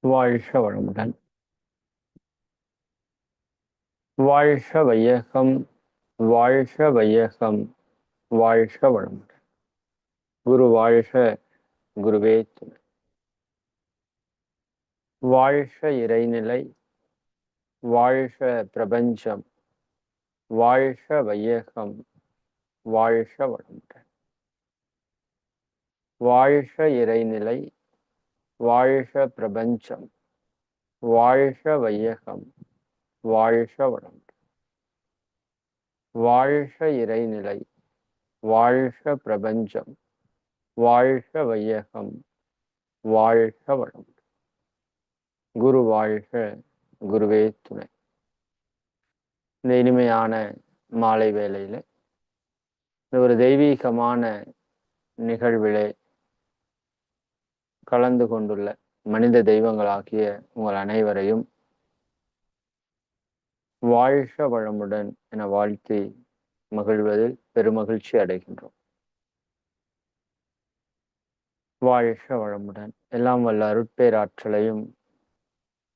வாழ்க வளமுடன். வாழ்க வையகம், வாழ்க வையகம், வாழ்க வளமுடன். குரு வாழ்க, குருவே துணை. வாழ்க இறைநிலை, வாழ்க பிரபஞ்சம், வாழ்க வையகம், வாழ்க வளமுடன். வாழ்க இறைநிலை, வாழ்க பிரபஞ்சம், வாழ்க வையகம், வாழ்க வளமுடன். வாழ்க இறைநிலை, வாழ்க பிரபஞ்சம், வாழ்க வையகம், வாழ்க வளமுடன். குரு வாழ்க, குருவே துணை. இந்த இனிமையான மாலை வேளையில இந்த ஒரு தெய்வீகமான நிகழ்விலே கலந்து கொண்டுள்ள மனித தெய்வங்களாகிய உங்கள் அனைவரையும் வாழ்க வளமுடன் என வாழ்த்தி மகிழ்வதில் பெருமகிழ்ச்சி அடைகின்றோம். வாழ்க வளமுடன். எல்லாம் வல்ல அருட்பேராற்றலையும்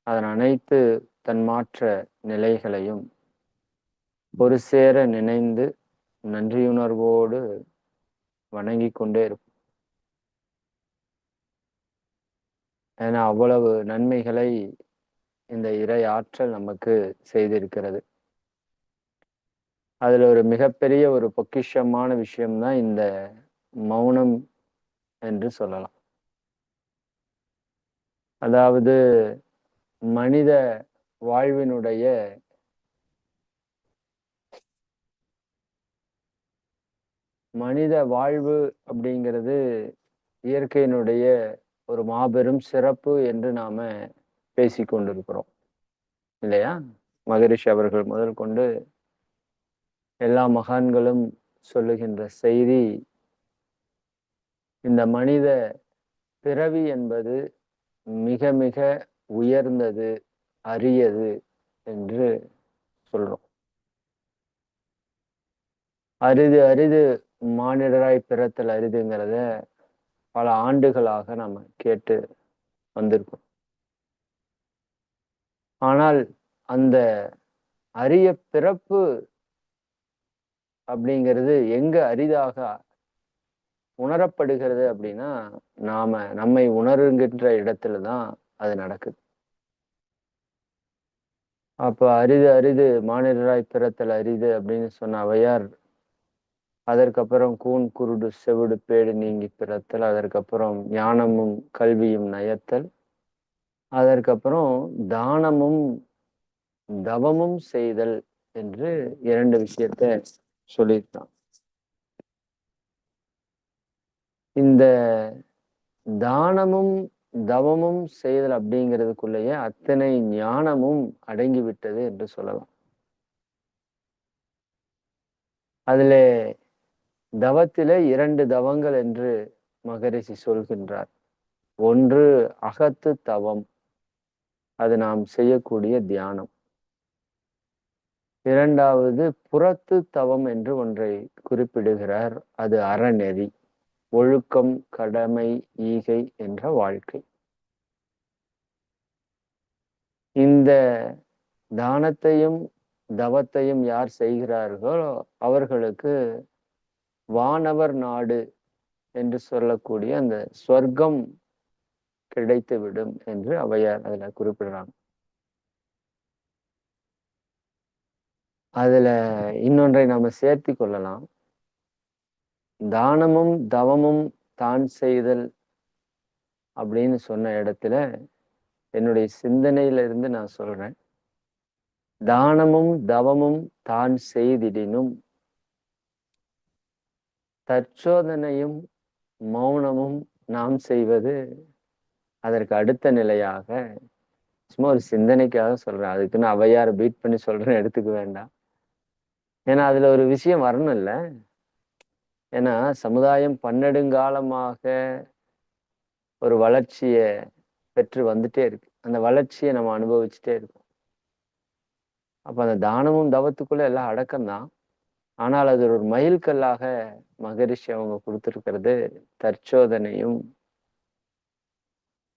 அதன் அனைத்து தன்மாற்ற நிலைகளையும் ஒரு சேர நினைந்து நன்றியுணர்வோடு வணங்கி கொண்டே இருப்போம். ஏன்னா அவ்வளவு நன்மைகளை இந்த இறை ஆற்றல் நமக்கு செய்திருக்கிறது. அதுல ஒரு மிகப்பெரிய ஒரு பொக்கிஷமான விஷயம்தான் இந்த மௌனம் என்று சொல்லலாம். அதாவது மனித வாழ்வினுடைய மனித வாழ்வு அப்படிங்கிறது இயற்கையினுடைய ஒரு மாபெரும் சிறப்பு என்று நாம பேசிக்கொண்டிருக்கிறோம் இல்லையா? மகரிஷி அவர்கள் முதல் கொண்டு எல்லா மகான்களும் சொல்லுகின்ற செய்தி, இந்த மனித பிறவி என்பது மிக மிக உயர்ந்தது, அரியது என்று சொல்றோம். அரிது அரிது மானிடராய் பிறத்தல் அரிதுங்கிறத பல ஆண்டுகளாக நம்ம கேட்டு வந்திருக்கோம். ஆனால் அந்த அரிய பிறப்பு அப்படிங்கிறது எங்க அரிதாக உணரப்படுகிறது அப்படின்னா, நம்மை உணர்கின்ற இடத்துலதான் அது நடக்குது. அப்ப அரிது அரிது மானிடராய் பிறத்தல் அரிது அப்படின்னு சொன்ன ஔவையார், அதற்கப்புறம் கூன் குருடு செவிடு பேடு நீங்கி பிறத்தல், அதற்கப்புறம் ஞானமும் கல்வியும் நயத்தல், அதற்கப்புறம் தானமும் தவமும் செய்தல் என்று 2 விஷயத்தை சொல்லியிருக்கான். இந்த தானமும் தவமும் செய்தல் அப்படிங்கிறதுக்குள்ளேயே அத்தனை ஞானமும் அடங்கிவிட்டது என்று சொல்லலாம். அதிலே தவத்திலே 2 தவங்கள் என்று மகரிஷி சொல்கின்றார். ஒன்று அகத்து தவம், அது நாம் செய்யக்கூடிய தியானம். இரண்டாவது புறத்து தவம் என்று ஒன்றை குறிப்பிடுகிறார். அது அறநெறி, ஒழுக்கம், கடமை, ஈகை என்ற வாழ்க்கை. இந்த தானத்தையும் தவத்தையும் யார் செய்கிறார்களோ அவர்களுக்கு வானவர் நாடு என்று சொல்லக்கூடிய அந்த சொர்க்கம் கிடைத்துவிடும் என்று ஔவையார் அதுல குறிப்பிடுறாங்க. அதுல இன்னொன்றை நாம சேர்த்து கொள்ளலாம். தானமும் தவமும் தான் செய்தல் அப்படின்னு சொன்ன இடத்துல என்னுடைய சிந்தனையில இருந்து நான் சொல்றேன். தானமும் தவமும் தான் செய்திடினும் தற்சோதனையும் மௌனமும் நாம் செய்வது அதற்கு அடுத்த நிலையாக, சும்மா ஒரு சிந்தனைக்காக சொல்றேன், அதுக்குன்னு ஔவையாரை பீட் பண்ணி சொல்றேன்னு எடுத்துக்க வேண்டாம். ஏன்னா அதுல ஒரு விஷயம் வரணும் இல்ல. ஏன்னா சமுதாயம் பன்னெடுங்காலமாக ஒரு வளர்ச்சியை பெற்று வந்துட்டே இருக்கு. அந்த வளர்ச்சியை நம்ம அனுபவிச்சுட்டே இருக்கோம். அப்ப அந்த தானமும் தவத்துக்குள்ள எல்லாம் அடக்கம்தான். ஆனால் அது ஒரு மைல்கல்லாக மகரிஷி அவங்க கொடுத்திருக்கிறது தற்சோதனையும்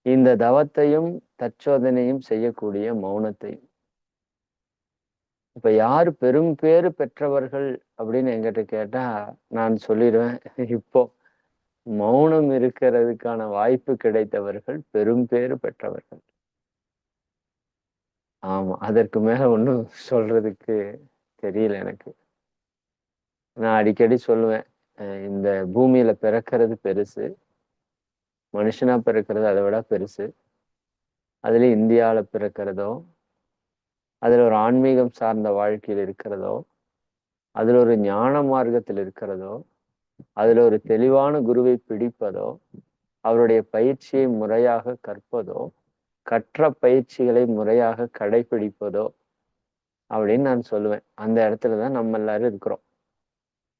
இந்த தவத்தையும் தற்சோதனையும் செய்யக்கூடிய மௌனத்தையும். இப்ப யாரு பெரும் பேறு பெற்றவர்கள் அப்படின்னு என்கிட்ட கேட்டா நான் சொல்லிடுவேன், இப்போ மௌனம் இருக்கிறதுக்கான வாய்ப்பு கிடைத்தவர்கள் பெரும் பேறு பெற்றவர்கள். ஆமா, அதற்கு மேல ஒண்ணும் சொல்றதுக்கு தெரியல எனக்கு. நான் அடிக்கடி சொல்லுவேன், இந்த பூமியில பிறக்கிறது பெருசு, மனுஷனா பிறக்கிறது அதை விட பெருசு. அதுல இந்தியால பிறக்கிறதோ, அதுல ஒரு ஆன்மீகம் சார்ந்த வாழ்க்கையில் இருக்கிறதோ, அதுல ஒரு ஞான மார்க்கத்தில் இருக்கிறதோ, அதுல ஒரு தெளிவான குருவை பிடிப்பதோ, அவருடைய பயிற்சியை முறையாக கற்பதோ, கற்ற பயிற்சிகளை முறையாக கடைபிடிப்பதோ அப்படின்னு நான் சொல்லுவேன். அந்த இடத்துலதான் நம்ம எல்லாரும் இருக்கிறோம்.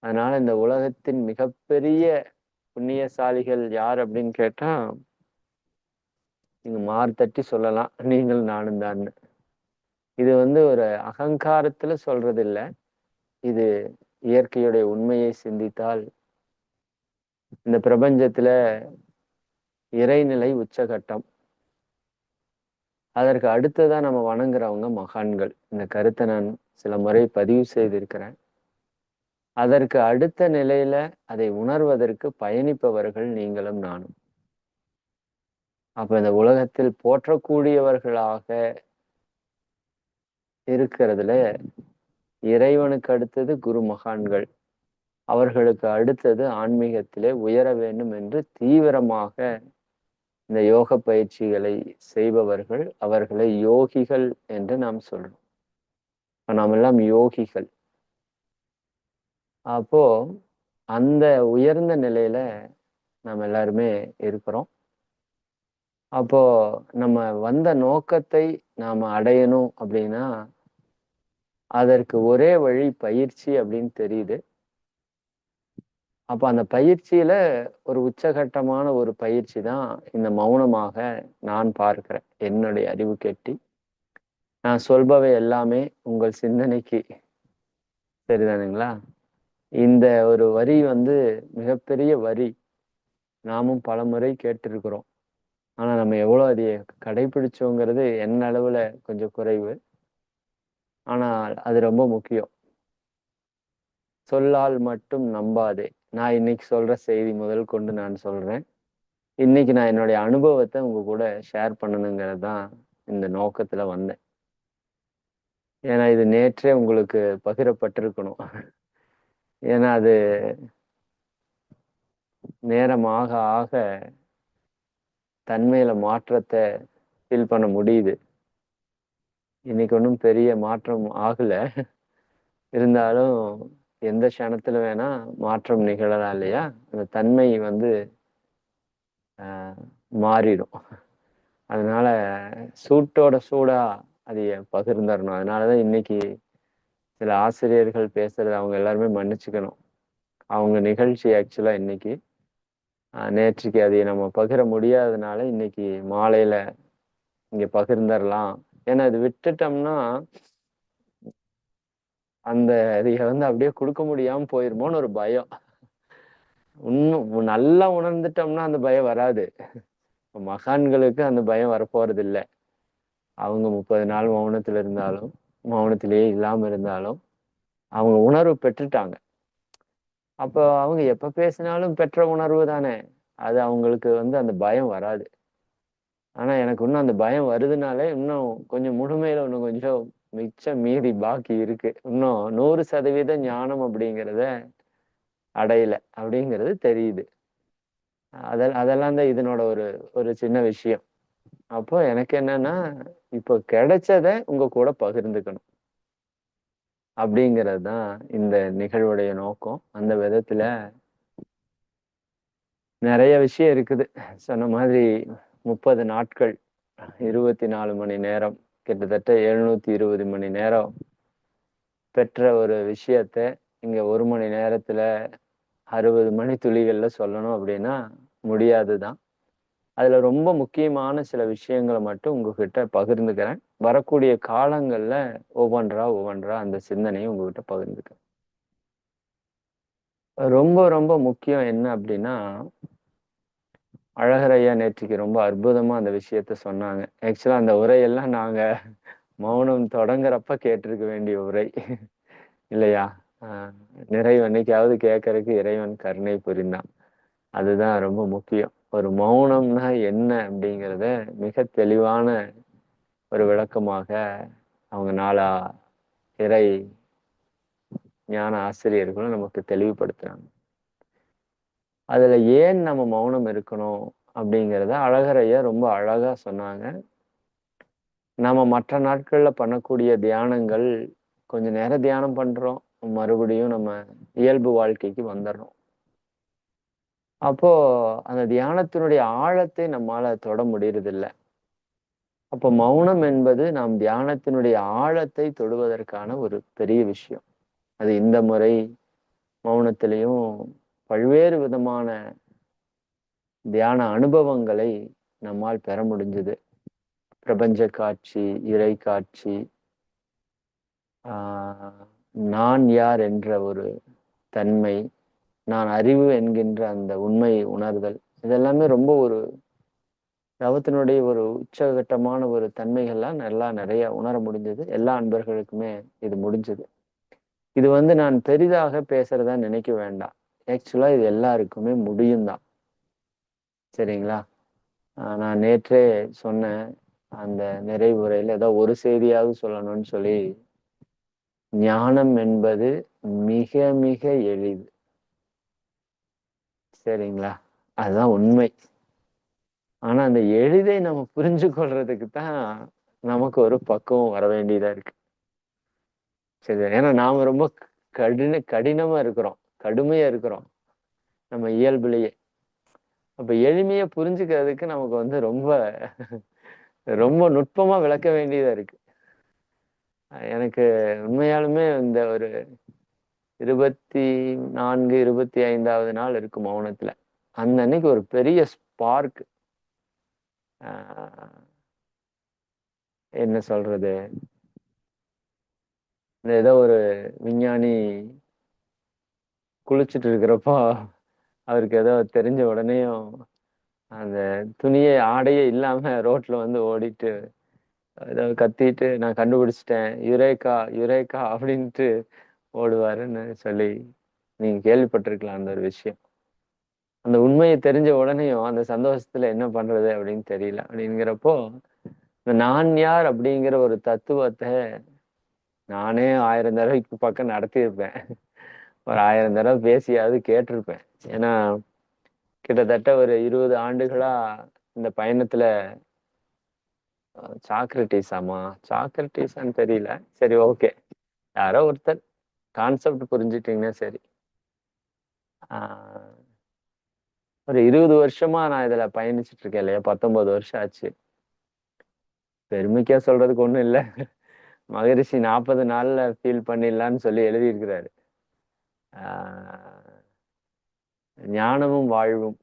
அதனால இந்த உலகத்தின் மிகப்பெரிய புண்ணியசாலிகள் யார் அப்படின்னு கேட்டா, நீங்க மார்த்தட்டி சொல்லலாம், நீங்கள் நானும் தான். இது ஒரு அகங்காரத்துல சொல்றது இல்ல. இது இயற்கையுடைய உண்மையை சிந்தித்தால் இந்த பிரபஞ்சத்துல இறைநிலை உச்சகட்டம். அதற்கு அடுத்ததான் நம்ம வணங்குறவங்க மகான்கள். இந்த கருத்தை நான் சில முறை பதிவு செய்திருக்கிறேன். அதற்கு அடுத்த நிலையில அதை உணர்வதற்கு பயணிப்பவர்கள் நீங்களும் நானும். அப்ப இந்த உலகத்தில் போற்றக்கூடியவர்களாக இருக்கிறதுல இறைவனுக்கு அடுத்தது குரு மகான்கள், அவர்களுக்கு அடுத்தது ஆன்மீகத்திலே உயர வேண்டும் என்று தீவிரமாக இந்த யோக பயிற்சிகளை செய்பவர்கள், அவர்களை யோகிகள் என்று நாம் சொல்றோம். நாம் எல்லாம் யோகிகள். அப்போ அந்த உயர்ந்த நிலையில நாம் எல்லாருமே இருக்கிறோம். அப்போ நம்ம வந்த நோக்கத்தை நாம அடையணும் அப்படின்னா அதற்கு ஒரே வழி பயிற்சி அப்படின்னு தெரியுது. அப்ப அந்த பயிற்சியில ஒரு உச்சகட்டமான ஒரு பயிற்சி தான் இந்த மௌனமாக நான் பார்க்கிறேன். என்னுடைய அறிவு கெட்டி நான் சொல்பவை எல்லாமே உங்கள் சிந்தனைக்கு சரிதானுங்களா? இந்த ஒரு வரி மிகப்பெரிய வரி. நாமும் பலமுறை கேட்டிருக்கிறோம். ஆனா நம்ம எவ்வளவு அதை கடைபிடிச்சோங்கிறது என்ன அளவுல கொஞ்சம் குறைவு. ஆனால் அது ரொம்ப முக்கியம். சொல்லால் மட்டும் நம்பாதே. நான் இன்னைக்கு சொல்ற செய்தி முதல் கொண்டு நான் சொல்றேன். இன்னைக்கு நான் என்னுடைய அனுபவத்தை உங்க கூட ஷேர் பண்ணணுங்கிறது தான் இந்த நோக்கத்துல வந்தேன். ஏன்னா இது நேற்றே உங்களுக்கு பகிரப்பட்டிருக்கணும். ஏன்னா அது நேரம் ஆக ஆக தன்மையில மாற்றத்தை ஃபீல் பண்ண முடியுது. இன்னைக்கு ஒன்றும் பெரிய மாற்றம் ஆகல. இருந்தாலும் எந்த க்ஷணத்துல வேணா மாற்றம் நிகழலாம் இல்லையா? அந்த தன்மை மாறிடும். அதனால சூட்டோட சூடா அதைய பகிர்ந்துடணும். அதனாலதான் இன்னைக்கு சில ஆசிரியர்கள் பேசுறது அவங்க எல்லாருமே மன்னிச்சுக்கணும். அவங்க நிகழ்ச்சி ஆக்சுவலா இன்னைக்கு நேற்றுக்கு அதை நம்ம பகிர முடியாததுனால இன்னைக்கு மாலையில இங்க பகிர்ந்துடலாம். ஏன்னா இது விட்டுட்டோம்னா அந்த இதைய அப்படியே கொடுக்க முடியாம போயிருமோன்னு ஒரு பயம். இன்னும் நல்லா உணர்ந்துட்டோம்னா அந்த பயம் வராது. மகான்களுக்கு அந்த பயம் வரப்போறது இல்லை. அவங்க 30 நாள் மௌனத்துல இருந்தாலும், மௌனத்திலேயே இல்லாம இருந்தாலும் அவங்க உணர்வு பெற்றுட்டாங்க. அப்போ அவங்க எப்ப பேசினாலும் பெற்ற உணர்வு தானே. அது அவங்களுக்கு அந்த பயம் வராது. ஆனா எனக்கு இன்னும் அந்த பயம் வருதுனாலே இன்னும் கொஞ்சம் முழுமையில இன்னும் கொஞ்சம் மிச்சம் மீதி பாக்கி இருக்கு. இன்னும் 100% ஞானம் அப்படிங்கிறத அடையல அப்படிங்கிறது தெரியுது. அதெல்லாம் தான் இதனோட ஒரு ஒரு சின்ன விஷயம். அப்போ எனக்கு என்னன்னா, இப்போ கிடைச்சத உங்க கூட பகிர்ந்துக்கணும் அப்படிங்கிறது தான் இந்த நிகழ்வுடைய நோக்கம். அந்த விதத்துல நிறைய விஷயம் இருக்குது. சொன்ன மாதிரி 30 நாட்கள் 24 மணி நேரம், கிட்டத்தட்ட 720 மணி நேரம் பெற்ற ஒரு விஷயத்த இங்க 1 மணி நேரத்துல 60 மணி துளிகள்ல சொல்லணும் அப்படின்னா முடியாதுதான். அதுல ரொம்ப முக்கியமான சில விஷயங்களை மட்டும் உங்ககிட்ட பகிர்ந்துக்கிறேன். வரக்கூடிய காலங்கள்ல ஒவ்வொன்றா அந்த சிந்தனையை உங்ககிட்ட பகிர்ந்துக்கிறேன். ரொம்ப ரொம்ப முக்கியம் என்ன அப்படின்னா, அழகர் ஐயா நேற்றுக்கு ரொம்ப அற்புதமா அந்த விஷயத்த சொன்னாங்க. ஆக்சுவலா அந்த உரையெல்லாம் நாங்க மௌனம் தொடங்குறப்ப கேட்டிருக்க வேண்டிய உரை இல்லையா? ஆ, நிறைவு என்னைக்காவது கேட்கறதுக்கு இறைவன் கருணை புரிந்தான். அதுதான் ரொம்ப முக்கியம். ஒரு மௌனம்னா என்ன அப்படிங்கிறத மிக தெளிவான ஒரு விளக்கமாக அவங்க நாலா இறை ஞான ஆசிரியர்களும் நமக்கு தெளிவுபடுத்துறாங்க. அதுல ஏன் நம்ம மௌனம் இருக்கணும் அப்படிங்கிறத அழகர் ஐயா ரொம்ப அழகா சொன்னாங்க. நம்ம மற்ற நாட்கள்ல பண்ணக்கூடிய தியானங்கள் கொஞ்ச நேரம் தியானம் பண்றோம். மறுபடியும் நம்ம இயல்பு வாழ்க்கைக்கு வந்துடுறோம். அப்போ அந்த தியானத்தினுடைய ஆழத்தை நம்மால தொட முடியறதில்ல. அப்போ மௌனம் என்பது நாம் தியானத்தினுடைய ஆழத்தை தொடுவதற்கான ஒரு பெரிய விஷயம். அது இந்த முறை மௌனத்திலையும் பல்வேறு விதமான தியான அனுபவங்களை நம்மால் பெற முடிஞ்சது. பிரபஞ்ச காட்சி, இறை காட்சி, ஆஹ் நான் யார் என்ற ஒரு தன்மை, நான் அறிவு என்கின்ற அந்த உண்மை உணர்தல், இதெல்லாமே ரொம்ப ஒரு தவத்தினுடைய ஒரு உச்சகட்டமான ஒரு தன்மைகள்லாம் நல்லா நிறைய உணர முடிஞ்சது. எல்லா அன்பர்களுக்குமே இது முடிஞ்சது. இது நான் பெரிதாக பேசுறதா நினைக்க வேண்டாம். ஆக்சுவலா இது எல்லாருக்குமே முடியும் தான். சரிங்களா? நான் நேற்றே சொன்னேன். அந்த நிறைவுரையில ஏதோ ஒரு செய்தியாவது சொல்லணும்னு சொல்லி, ஞானம் என்பது மிக மிக எளிது. சரிங்களா? அதுதான் உண்மை. ஆனா அந்த எளிதை நம்ம புரிஞ்சு கொள்றதுக்கு தான் நமக்கு ஒரு பக்குவம் வர வேண்டியதா இருக்கு. சரி, ஏன்னா நாம ரொம்ப கடினமா இருக்கிறோம், கடுமையா இருக்கிறோம் நம்ம இயல்புலயே. அப்ப எளிமையா புரிஞ்சுக்கிறதுக்கு நமக்கு ரொம்ப ரொம்ப நுட்பமா விளக்க வேண்டியதா இருக்கு. எனக்கு உண்மையாலுமே இந்த ஒரு 24, 25வது நாள் இருக்கு மௌனத்துல. அந்த அன்னைக்கு ஒரு பெரிய ஸ்பார்க். என்ன சொல்றது, இந்த ஏதோ ஒரு விஞ்ஞானி குளிச்சுட்டு இருக்கிறப்போ அவருக்கு ஏதோ தெரிஞ்ச உடனேயும் அந்த துணியை ஆடையே இல்லாம ரோட்ல ஓடிட்டு ஏதோ கத்திட்டு நான் கண்டுபிடிச்சிட்டேன், யுரேகா யுரேகா அப்படின்ட்டு ஓடுவாருன்னு சொல்லி நீங்க கேள்விப்பட்டிருக்கலாம் அந்த ஒரு விஷயம். அந்த உண்மையை தெரிஞ்ச உடனேயும் அந்த சந்தோஷத்துல என்ன பண்றது அப்படின்னு தெரியல. அப்படிங்கிறப்போ இந்த நான் யார் அப்படிங்கிற ஒரு தத்துவத்தை நானே 1000 தடவைக்கு பக்கம் நடத்தியிருப்பேன். ஒரு 1000 தடவை பேசியாவது கேட்டிருப்பேன். ஏன்னா கிட்டத்தட்ட ஒரு 20 ஆண்டுகளா இந்த பயணத்துல சாக்ரட்டிஸாமா, சாக்ரட்டிஸான்னு தெரியல. சரி, ஓகே, யாரோ ஒருத்தர் கான்செப்ட் புரிஞ்சுட்டீங்கன்னா சரி. ஆஹ் ஒரு 20 வருஷமா நான் இதுல பயணிச்சுட்டு இருக்கேன் இல்லையா? 19 வருஷம் ஆச்சு. பெருமைக்கா சொல்றதுக்கு ஒண்ணும் இல்ல. மகரிஷி 40 நாள்ல ஃபீல் பண்ணிடலான்னு சொல்லி எழுதியிருக்கிறாரு. ஆஹ் ஞானமும் வாழ்வும்.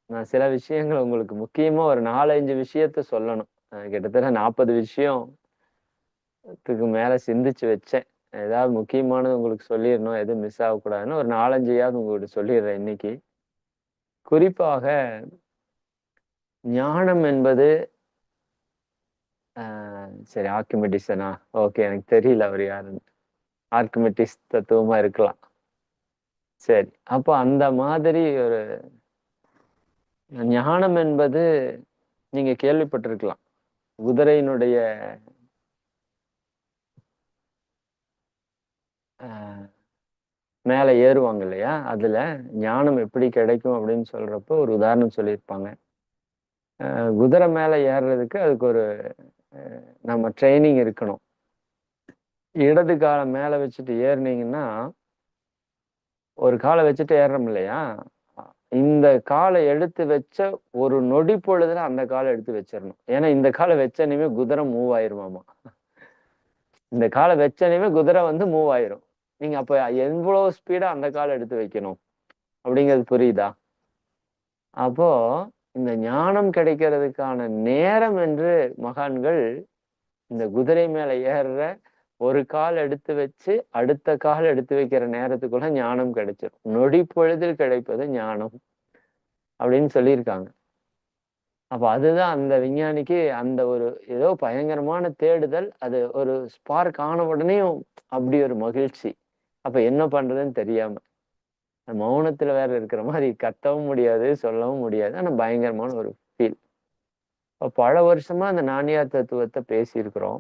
நான் சில விஷயங்கள் உங்களுக்கு முக்கியமா ஒரு 4-5 விஷயத்த சொல்லணும். கிட்டத்தட்ட 40 விஷயத்துக்கு மேல சிந்திச்சு வச்சேன். ஏதாவது முக்கியமானது உங்களுக்கு சொல்லிடணும், எதுவும் மிஸ் ஆகக்கூடாதுன்னு ஒரு 4-5யாவது உங்கள்கிட்ட சொல்லிடுறேன் இன்னைக்கு. குறிப்பாக ஞானம் என்பது சரி, ஆர்க்கிமெடிசனா? ஓகே, எனக்கு தெரியல அவர் யாருன்னு. ஆர்க்கிமெட்டிஸ் தத்துவமா இருக்கலாம். சரி, அப்போ அந்த மாதிரி ஒரு ஞானம் என்பது நீங்க கேள்விப்பட்டிருக்கலாம். குதிரையினுடைய அஹ், மேல ஏறுவாங்க இல்லையா? அதுல ஞானம் எப்படி கிடைக்கும் அப்படின்னு சொல்றப்போ ஒரு உதாரணம் சொல்லியிருப்பாங்க. குதிரை மேல ஏறுறதுக்கு அதுக்கு ஒரு நம்ம ட்ரைனிங் இருக்கணும். இடது காலை மேல வச்சுட்டு ஏறுனீங்கன்னா, ஒரு காலை வச்சுட்டு ஏறுறோம் இல்லையா? இந்த காலை எடுத்து வச்ச ஒரு நொடி பொழுதுல அந்த காலை எடுத்து வச்சிடணும். ஏன்னா இந்த காலை வச்சனையுமே குதிரை மூவ் ஆயிருமாமா. இந்த காலை வச்சனையுமே குதிரை மூவ் ஆயிரும். நீங்க அப்ப எவ்வளவு ஸ்பீடா அந்த காலை எடுத்து வைக்கணும் அப்படிங்கிறது புரியுதா? அப்போ இந்த ஞானம் கிடைக்கிறதுக்கான நேரம் என்று மகான்கள் இந்த குதிரை மேல ஏறுற ஒரு கால் எடுத்து வச்சு அடுத்த கால் எடுத்து வைக்கிற நேரத்துக்குள்ள ஞானம் கிடைச்சிடும். நொடி பொழுதில் கிடைப்பது ஞானம் அப்படின்னு சொல்லியிருக்காங்க. அப்ப அதுதான் அந்த விஞ்ஞானிக்கு அந்த ஒரு ஏதோ பயங்கரமான தேடுதல். அது ஒரு ஸ்பார்க் ஆன உடனேயும் அப்படி ஒரு மகிழ்ச்சி. அப்ப என்ன பண்றதுன்னு தெரியாம. மௌனத்துல வேற இருக்கிற மாரி கத்தவும் முடியாது, சொல்லவும் முடியாது. ஆனா பயங்கரமான ஒரு ஃபீல். பல வருஷமா அந்த நான்யார் தத்துவத்த பேசியிருக்கிறோம்.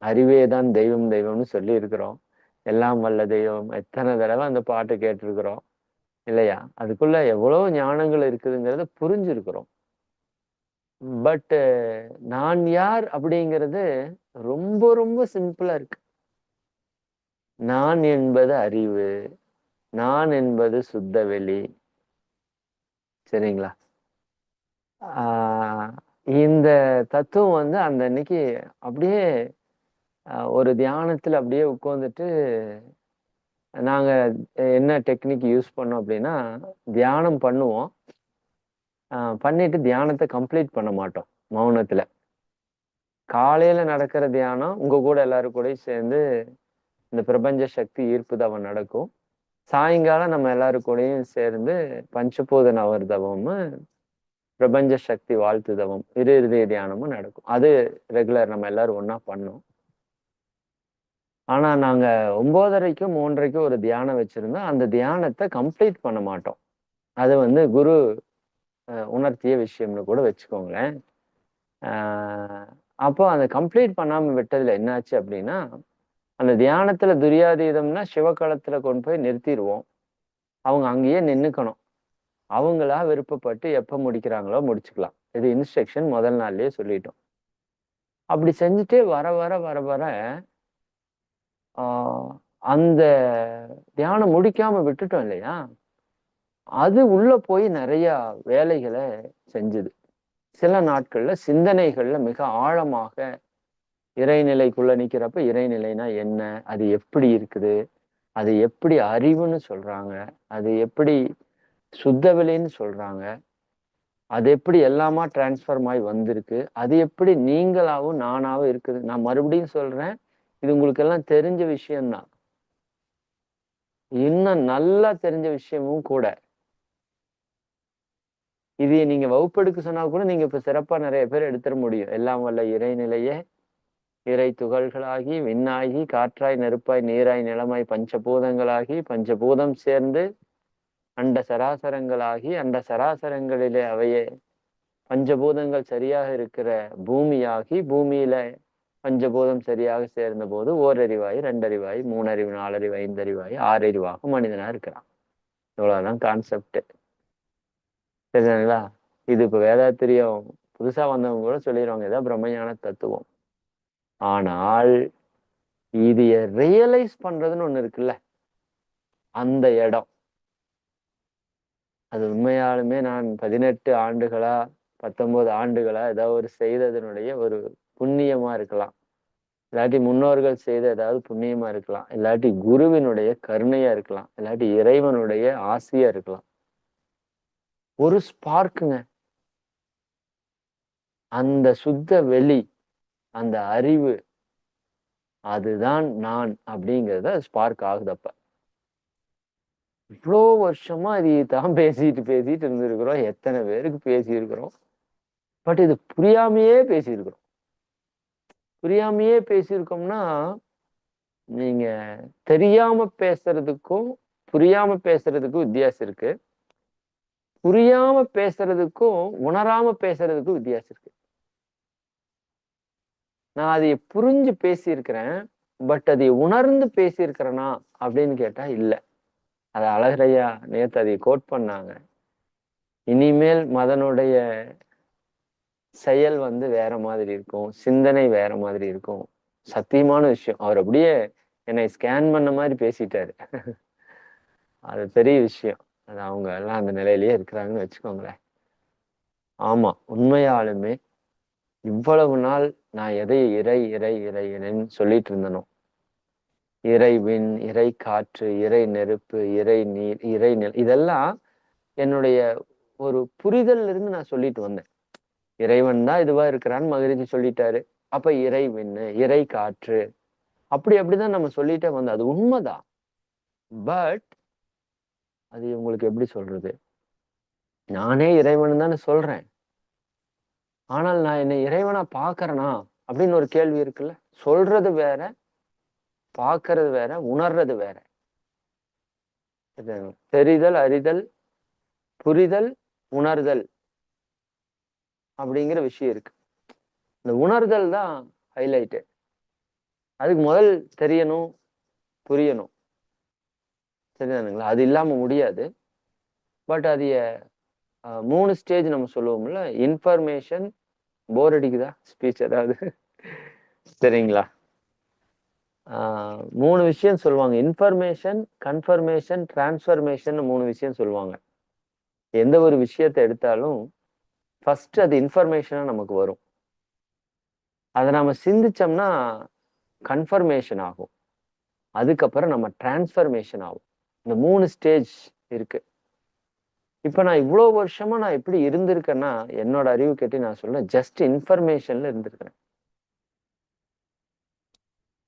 அறிவே தான் தெய்வம் தெய்வம்னு சொல்லியிருக்கிறோம். எல்லாம் வல்ல தெய்வம் எத்தன தடவ அந்த பாட்டு கேட்டிருக்கிறோம். இல்லையா? அதுக்குள்ள எவ்வளோ ஞானங்கள் இருக்குதுங்கிறத புரிஞ்சிருக்கிறோம். பட் நான் யார் அப்படிங்கிறது ரொம்ப ரொம்ப சிம்பிளா இருக்கு. நான் என்பது அறிவு. நான் என்பது சுத்த வெளி. சரிங்களா? ஆ இந்த தத்துவம் வந்து அந்த அன்னைக்கு அப்படியே ஒரு தியானத்துல அப்படியே உட்கார்ந்துட்டு நாங்க என்ன டெக்னிக் யூஸ் பண்ணோம் அப்படின்னா, தியானம் பண்ணுவோம். பண்ணிட்டு தியானத்த கம்ப்ளீட் பண்ண மாட்டோம், மௌனத்துல. காலையில நடக்கிற தியானம் உங்க கூட எல்லாரும் கூடயும் சேர்ந்து இந்த பிரபஞ்ச சக்தி ஈர்ப்பு தவம் நடக்கும். சாயங்காலம் நம்ம எல்லாரும் கூடயும் சேர்ந்து பஞ்சபூத நவர்தவம், பிரபஞ்ச சக்தி வாழ்த்து தவம், இருதய தியானமும் நடக்கும். அது ரெகுலர் நம்ம எல்லாரும் ஒண்ணா பண்ணோம். ஆனா நாங்க 9:30க்கும் 3:30க்கும் ஒரு தியானம் வச்சிருந்தோம். அந்த தியானத்த கம்ப்ளீட் பண்ண மாட்டோம். அது வந்து குரு உணர்த்திய விஷயம்னு கூட வச்சுக்கோங்களேன். ஆ அப்போ அத கம்ப்ளீட் பண்ணாம விட்டதுல என்னாச்சு அப்படின்னா, அந்த தியானத்துல துரியாதீதம்னா சிவக்களத்துல கொண்டு போய் நிறுத்திருவோம். அவங்க அங்கேயே நின்னுக்கணும். அவங்களா விருப்பப்பட்டு எப்ப முடிக்கிறாங்களோ முடிச்சுக்கலாம். இது இன்ஸ்ட்ரக்ஷன் முதல் நாள்லயே சொல்லிட்டோம். அப்படி செஞ்சுட்டே வர வர வர வர ஆ அந்த தியானம் முடிக்காம விட்டுட்டோம் இல்லையா? அது உள்ள போய் நெறைய வேலைகள செஞ்சுது. சில நாட்கள்ல சிந்தனைகள்ல மிக ஆழமாக இறைநிலைக்குள்ள நிக்கிறப்ப, இறைநிலைனா என்ன? அது எப்படி இருக்குது? அது எப்படி அறிவுன்னு சொல்றாங்க? அது எப்படி சுத்த வெளின்னு சொல்றாங்க? அது எப்படி எல்லாமா டிரான்ஸ்ஃபார்ம் ஆயி வந்திருக்கு? அது எப்படி நீங்களாவும், நானாவும் இருக்குது? நான் மறுபடியும் சொல்றேன். இது உங்களுக்கு எல்லாம் தெரிஞ்ச விஷயம் தான். இன்னும் நல்லா தெரிஞ்ச விஷயமும் கூட. இது நீங்க வகுப்பெடுக்க சொன்னா கூட நீங்க இப்ப சிறப்பா நெறைய பேர் எடுத்துற முடியும். எல்லாம் வல்ல இறைநிலையே இறை துகள்களாகி, விண்ணாகி, காற்றாய், நெருப்பாய், நீராய், நிலமாய், பஞ்சபூதங்களாகி, பஞ்சபூதம் சேர்ந்து அண்ட சராசரங்களாகி, அண்ட சராசரங்களிலே அவையே பஞ்சபூதங்கள் சரியாக இருக்கிற பூமியாகி, பூமியில பஞ்சபூதம் சரியாக சேர்ந்தபோது ஓரறிவாயி, 2 அறிவாயி, 3 அறிவு, 4 அறிவு, 5 அறிவாயி, 6 அறிவாக மனிதனா இருக்கிறான். இவ்வளவுதான் கான்செப்ட். சரிங்களா? இது இப்ப வேதாத்திரியம் புதுசா வந்தவங்க கூட சொல்லிருவாங்க. இதான் பிரம்மஞான தத்துவம். ஆனால் இதைய ரியலைஸ் பண்றதுன்னு ஒண்ணு இருக்குல்ல, அந்த இடம். அது உண்மையாலுமே நான் 18 ஆண்டுகளா, 19 ஆண்டுகளா ஏதாவது ஒரு செய்ததனுடைய ஒரு புண்ணியமா இருக்கலாம். இல்லாட்டி முன்னோர்கள் செய்த ஏதாவது புண்ணியமா இருக்கலாம். இல்லாட்டி குருவினுடைய கருணையா இருக்கலாம். இல்லாட்டி இறைவனுடைய ஆசியா இருக்கலாம். ஒரு ஸ்பார்க்குங்க. அந்த சுத்த வெளி, அந்த அறிவு, அதுதான் நான் அப்படிங்கிறத ஸ்பார்க் ஆகுது அப்ப. இவ்ளோ வருஷமா இதைத்தான் பேசிட்டு பேசிட்டு இருந்திருக்கிறோம். எத்தன பேருக்கு பேசியிருக்கிறோம். பட் இது புரியாமயே பேசியிருக்கிறோம். புரியாமயே பேசியிருக்கோம்னா, நீங்க தெரியாம பேசுறதுக்கும், புரியாம பேசுறதுக்கும் வித்தியாசம் இருக்கு. புரியாம பேசுறதுக்கும், உணராம பேசுறதுக்கும் வித்தியாசம் இருக்கு. நான் அதைய புரிஞ்சு பேசியிருக்கிறேன். பட் அதை உணர்ந்து பேசியிருக்கிறேனா அப்படின்னு கேட்டா இல்ல. அத அழகரையா நேத்து அதை கோட் பண்ணாங்க. இனிமேல் மதனுடைய செயல் வந்து வேற மாதிரி இருக்கும். சிந்தனை வேற மாதிரி இருக்கும். சத்தியமான விஷயம். அவர் அப்படியே என்னை ஸ்கேன் பண்ண மாரி பேசிட்டாரு. அது பெரிய விஷயம். அது அவங்க எல்லாம் அந்த நிலையிலேயே இருக்கிறாங்கன்னு வச்சுக்கோங்களேன். ஆமா, உண்மையாலுமே இவ்வளவு நாள் நான் எதை இறை, இறை, இறை இறைன்னு சொல்லிட்டு இருந்தனோ, இறை விண், இறை காற்று, இறை நெருப்பு, இறை நீர், இறை இதெல்லாம் என்னுடைய ஒரு புரிதல்ல இருந்து நான் சொல்லிட்டு வந்தேன். இறைவன் தான் இதுவா இருக்கிறான்னு மகிழ்ச்சி சொல்லிட்டாரு. அப்ப இறை விண்ணு, இறை காற்று, அப்படிதான் நம்ம சொல்லிட்டே வந்தோம். அது உண்மைதான். பட் அது உங்களுக்கு எப்படி சொல்றது? நானே இறைவன் தானே சொல்றேன். ஆனால் நான் என்னை இறைவனா பாக்குறேனா அப்படின்னு ஒரு கேள்வி இருக்குல்ல. சொல்றது வேற, பாக்குறது வேற, உணர்றது வேற. தெரிதல், அறிதல், புரிதல், உணர்தல் அப்படிங்கிற விஷயம் இருக்கு. இந்த உணர்தல் தான் ஹைலைட்டு. அதுக்கு முதல் தெரியணும், புரியணும். சரிதானுங்களா? அது இல்லாம முடியாது. பட் அது 3 ஸ்டேஜ் நம்ம சொல்லுவோம்ல. இன்ஃபர்மேஷன், போர் அடிக்குதா ஸ்பீச் ஏதாவது? சரிங்களா? 3 விஷயம் சொல்லுவாங்க. இன்ஃபர்மேஷன், கன்ஃபர்மேஷன், டிரான்ஸ்ஃபர்மேஷன் 3 விஷயம் சொல்லுவாங்க. எந்த ஒரு விஷயத்தை எடுத்தாலும் ஃபர்ஸ்ட் அது இன்ஃபர்மேஷனா நமக்கு வரும். அதை நாம சிந்திச்சோம்னா கன்ஃபர்மேஷன் ஆகும். அதுக்கப்புறம் நம்ம டிரான்ஸ்ஃபர்மேஷன் ஆகும். இந்த 3 ஸ்டேஜ் இருக்கு. இப்ப நான் இவ்வளவு வருஷமா நான் எப்படி இருந்திருக்கேன்னா, என்னோட அறிவு கேட்டு நான் சொல்றேன், ஜஸ்ட் இன்ஃபர்மேஷன்ல இருந்திருக்கிறேன்.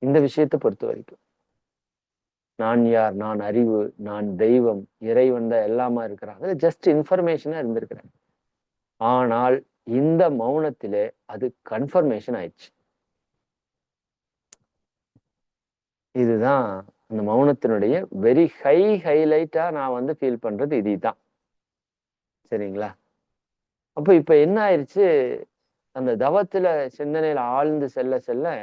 இந்த விஷயத்தை பொறுத்த வரைக்கும் நான் யார், நான் அறிவு, நான் தெய்வம், இறைவன் தான் எல்லாமா இருக்கிறான். அதுல ஜஸ்ட் இன்ஃபர்மேஷனா இருந்திருக்கிறேன். ஆனால் இந்த மௌனத்திலே அது கன்ஃபர்மேஷன் ஆயிடுச்சு. இதுதான் அந்த மௌனத்தினுடைய வெரி ஹைலைட்டா நான் வந்து ஃபீல் பண்றது இதுதான். சரிங்களா? அப்ப இப்ப என்ன ஆயிருச்சு, அந்த தவத்துல சிந்தனையில ஆழ்ந்து செல்ல செல்ல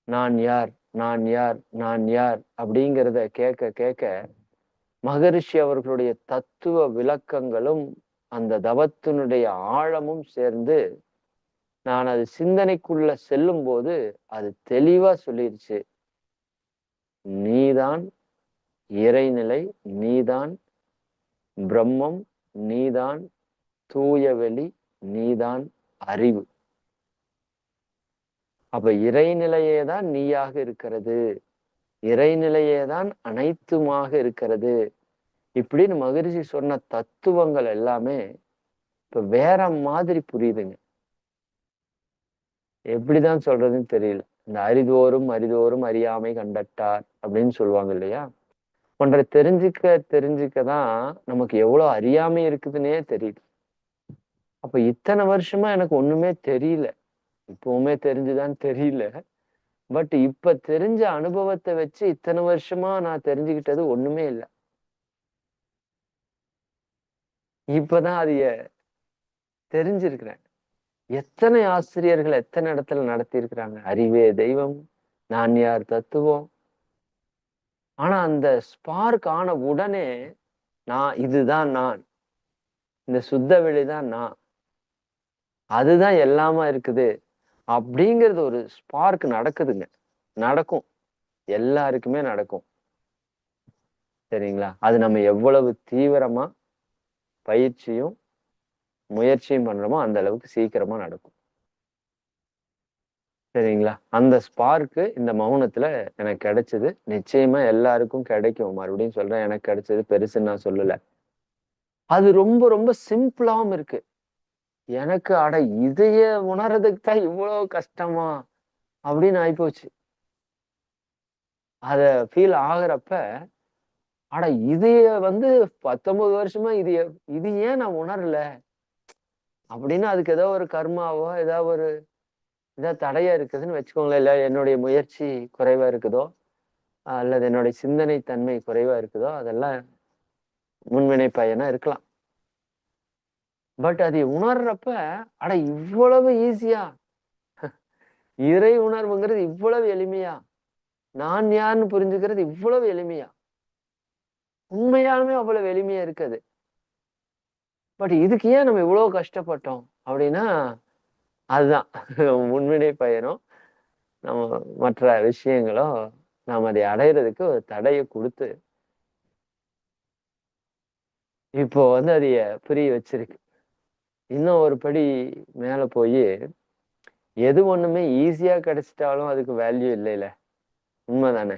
நான் யார், நான் யார், நான் யார் அப்படிங்கிறத கேட்க கேட்க மகரிஷி அவர்களுடைய தத்துவ விளக்கங்களும் அந்த தவத்தினுடைய ஆழமும் சேர்ந்து நான் அது சிந்தனைக்குள்ள செல்லும் போது அது தெளிவா சொல்லிருச்சு. நீதான் இறைநிலை, நீதான் பிரம்மம், நீதான் தூய வெளி, நீதான் அறிவு. அப்ப இறைநிலையே தான் நீயாக இருக்கிறது, இறைநிலையே தான் அனைத்துமாக இருக்கிறது. இப்படின்னு மகரிஷி சொன்ன தத்துவங்கள் எல்லாமே இப்ப வேற மாதிரி புரியுதுங்க. எப்படிதான் சொல்றதுன்னு தெரியல. இந்த அரிதோறும் அரிதோறும் அறியாமை கண்டட்டார் அப்படின்னு சொல்லுவாங்க இல்லையா? ஒன்றை தெரிஞ்சுக்க தெரிஞ்சுக்கதான் நமக்கு எவ்வளவு அறியாமை இருக்குதுன்னே தெரியுது. அப்ப இத்தனை வருஷமா எனக்கு ஒண்ணுமே தெரியல. இப்பவுமே தெரிஞ்சுதான் தெரியல. பட் இப்ப தெரிஞ்ச அனுபவத்தை வச்சு இத்தனை வருஷமா நான் தெரிஞ்சுக்கிட்டது ஒண்ணுமே இல்லை. இப்பதான் அது தெரிஞ்சிருக்கிறேன். எத்தனை ஆசிரியர்கள் எத்தனை இடத்துல நடத்தி இருக்கிறாங்க. அறிவே தெய்வம், நான் யார் தத்துவம். ஆனா அந்த ஸ்பார்க் ஆன உடனே இதுதான் நான், இந்த சுத்த வெளிதான் நான், அதுதான் எல்லாமா இருக்குது அப்படிங்கிறது ஒரு ஸ்பார்க் நடக்குதுங்க. நடக்கும், எல்லாருக்குமே நடக்கும். சரிங்களா? அது நம்ம எவ்வளவு தீவிரமா பயிற்சியும் முயற்சியும் பண்றோமோ அந்த அளவுக்கு சீக்கிரமா நடக்கும். சரிங்களா? அந்த ஸ்பார்க்கு இந்த மௌனத்துல எனக்கு கிடைச்சது. நிச்சயமா எல்லாருக்கும் கிடைக்கும். மறுபடியும் சொல்றேன், எனக்கு கிடைச்சது பெருசுன்னு நான் சொல்லல. அது ரொம்ப ரொம்ப சிம்பிளாவும் இருக்கு. எனக்கு அட இதைய உணர்றதுக்கு தான் இவ்வளவு கஷ்டமா அப்படின்னு ஆயிப்போச்சு. அத ஃபீல் ஆகுறப்ப அட இதைய வந்து 19 வருஷமா இது ஏன் நான் உணரல அப்படின்னு அதுக்கு ஏதோ ஒரு கர்மாவோ ஏதோ தடையா இருக்குதுன்னு வச்சுக்கோங்களேன். இல்ல என்னுடைய முயற்சி குறைவா இருக்குதோ அல்லது என்னுடைய சிந்தனை தன்மை குறைவா இருக்குதோ அதெல்லாம் முன்வினை பயனா இருக்கலாம். பட் அதை உணர்றப்ப அட இவ்வளவு ஈஸியா, இறை உணர்வுங்கிறது இவ்வளவு எளிமையா, நான் யாருன்னு புரிஞ்சுக்கிறது இவ்வளவு எளிமையா, உண்மையாலுமே அவ்வளவு எளிமையா இருக்குது. பட் இதுக்கு ஏன் நம்ம இவ்வளவு கஷ்டப்பட்டோம் அப்படின்னா அதுதான் முன்வினை பயனோ நம்ம மற்ற விஷயங்களோ நாம் அதை அடையிறதுக்கு ஒரு தடையை கொடுத்து இப்போ வந்து அதைய புரிய வச்சிருக்கு. இன்னும் ஒரு படி மேல போய் எது ஒண்ணுமே ஈஸியா கிடைச்சிட்டாலும் அதுக்கு வேல்யூ இல்லைல்ல. உண்மைதானே?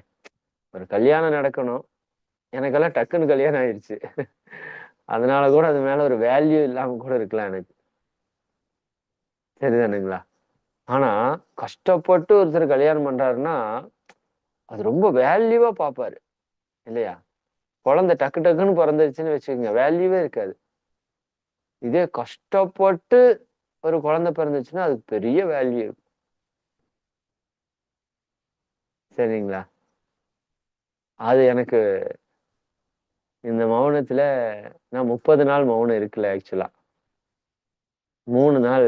ஒரு கல்யாணம் நடக்கணும், எனக்கெல்லாம் டக்குன்னு கல்யாணம் ஆயிடுச்சு. அதனால கூட அது மேல ஒரு வேல்யூ இல்லாம கூட இருக்கலாம் எனக்கு. சரிதானுங்களா? ஆனா கஷ்டப்பட்டு ஒருத்தர் கல்யாணம் பண்றாருன்னா அது ரொம்ப வேல்யூவா பார்ப்பாரு இல்லையா? குழந்தை டக்கு டக்குன்னு பிறந்துருச்சுன்னு வச்சுக்கோங்க, வேல்யூவே இருக்காது. இதே கஷ்டப்பட்டு ஒரு குழந்தை பிறந்துச்சுன்னா அதுக்கு பெரிய வேல்யூ இருக்கும். சரிங்களா? அது எனக்கு இந்த மௌனத்துல நான் 30 நாள் மௌனம் இருக்கல ஆக்சுவலா. 3 நாள்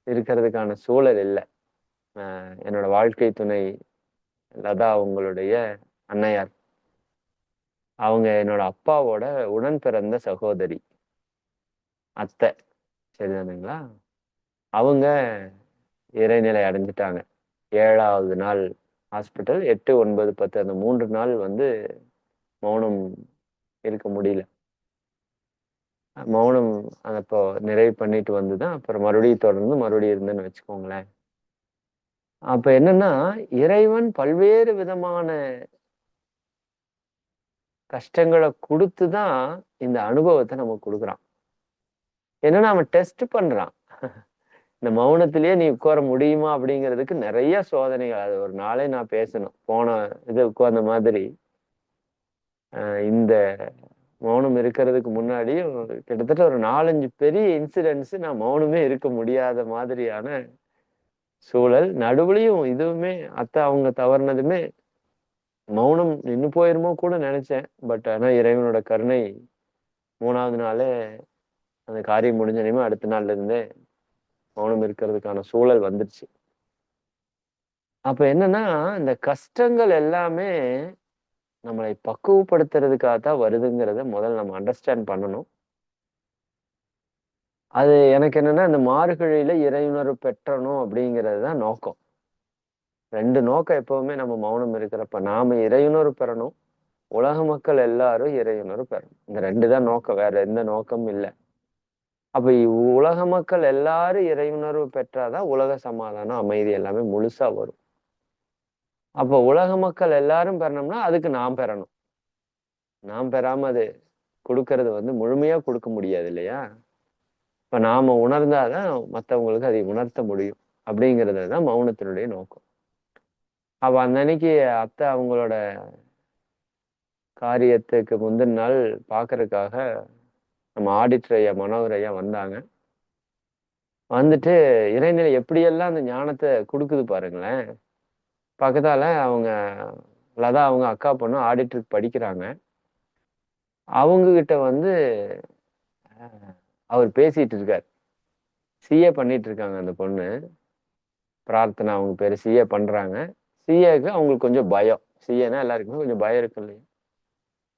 இருக்கிறதுக்கான சூழல் இல்ல. என்னோட வாழ்க்கை துணை லதா அவங்களுடைய அன்னையார். அவங்க என்னோட அப்பாவோட உடன் பிறந்த சகோதரி. அத்தை. சரிதானுங்களா? அவங்க இறைநிலை அடைஞ்சுட்டாங்க. 7வது நாள் ஹாஸ்பிட்டல். 8, 9, 10 அந்த 3 நாள் வந்து மௌனம் இருக்க முடியல. மௌனம் அப்போ நிறைவு பண்ணிட்டு வந்து தான் அப்புறம் மறுபடியும் தொடர்ந்து மறுபடியும் இருந்தேன்னு வச்சுக்கோங்களேன். அப்ப என்னன்னா, இறைவன் பல்வேறு விதமான கஷ்டங்கள குடுத்து தான் இந்த அனுபவத்த நமக்கு குடுக்குறான். என்னன்னா அவன் டெஸ்ட் பண்றான். இந்த மௌனத்திலேயே நீ உட்கார முடியுமா? அப்படிங்கிறதுக்கு நெறைய சோதனைகள். அது ஒரு நாளே நான் பேசணும். போன இது உட்கார்ந்த மாதிரி, அ இந்த மௌனம் இருக்கிறதுக்கு முன்னாடியும் கிட்டத்தட்ட ஒரு 4, 5 பெரிய இன்சிடென்ட்ஸ் நான் மௌனமே இருக்க முடியாத மாதிரியான சூழல். நடுவுலயும் இதுவுமே அத்தை அவங்க தவறுனதுமே மௌனம் நின்னு போயிருமோ கூட நெனச்சேன். பட் ஆனா இறைவனோட கருணை 3வது நாளே அந்த காரியம் முடிஞ்சோனயுமே அடுத்த நாள்ல இருந்தே மௌனம் இருக்கிறதுக்கான சூழல் வந்துருச்சு. அப்ப என்னன்னா, இந்த கஷ்டங்கள் எல்லாமே நம்மளை பக்குவப்படுத்துறதுக்காக தான் வருதுங்கிறத முதல்ல நம்ம அண்டர்ஸ்டாண்ட் பண்ணணும். அது எனக்கு என்னன்னா, இந்த மார்கழியில இறையுணர்வு பெற்றணும் அப்படிங்கிறது தான் நோக்கம். 2 நோக்கம் எப்பவுமே நம்ம மௌனம் இருக்கிறப்ப. நாம இறையுணர்வு பெறணும். உலக மக்கள் எல்லாரும் இறையுணர்வு பெறணும். இந்த 2 தான் நோக்கம். வேற எந்த நோக்கமும் இல்ல. அப்ப உலக மக்கள் எல்லாரும் இறையுணர்வு பெற்றாதான் உலக சமாதானம், அமைதி எல்லாமே முழுசா வரும். அப்ப உலக மக்கள் எல்லாரும் பெறணும்னா, அதுக்கு நாம் பெறணும். நாம் பெறாம அது குடுக்கறது வந்து முழுமையா குடுக்க முடியாது இல்லையா? இப்ப நாம உணர்ந்தா தான் மத்தவங்களுக்கு அதை உணர்த்த முடியும். அப்படிங்கிறது தான் மௌனத்தினுடைய நோக்கம். அப்ப அந்த அன்னைக்கு அத்தை அவங்களோட காரியத்துக்கு முந்தின நாள் பார்க்கறதுக்காக நம்ம ஆடிட்டர் ஐயா, மனோகர் ஐயா வந்தாங்க. வந்துட்டு இறைநிலை எப்படியெல்லாம் அந்த ஞானத்த குடுக்குது பாருங்களேன். பக்கத்தால அவங்க லதா அவங்க அக்கா பொண்ணு ஆடிட்டருக்கு படிக்கிறாங்க. அவங்க கிட்ட வந்து அவர் பேசிட்டு இருக்காரு. சிஏ பண்ணிட்டு இருக்காங்க அந்த பொண்ணு. பிரார்த்தனா அவங்க பேரு. சிஏ பண்றாங்க. சிஏக்கு அவங்களுக்கு கொஞ்சம் பயம். சிஏன்னா எல்லாருக்குமே கொஞ்சம் பயம் இருக்கும் இல்லையா?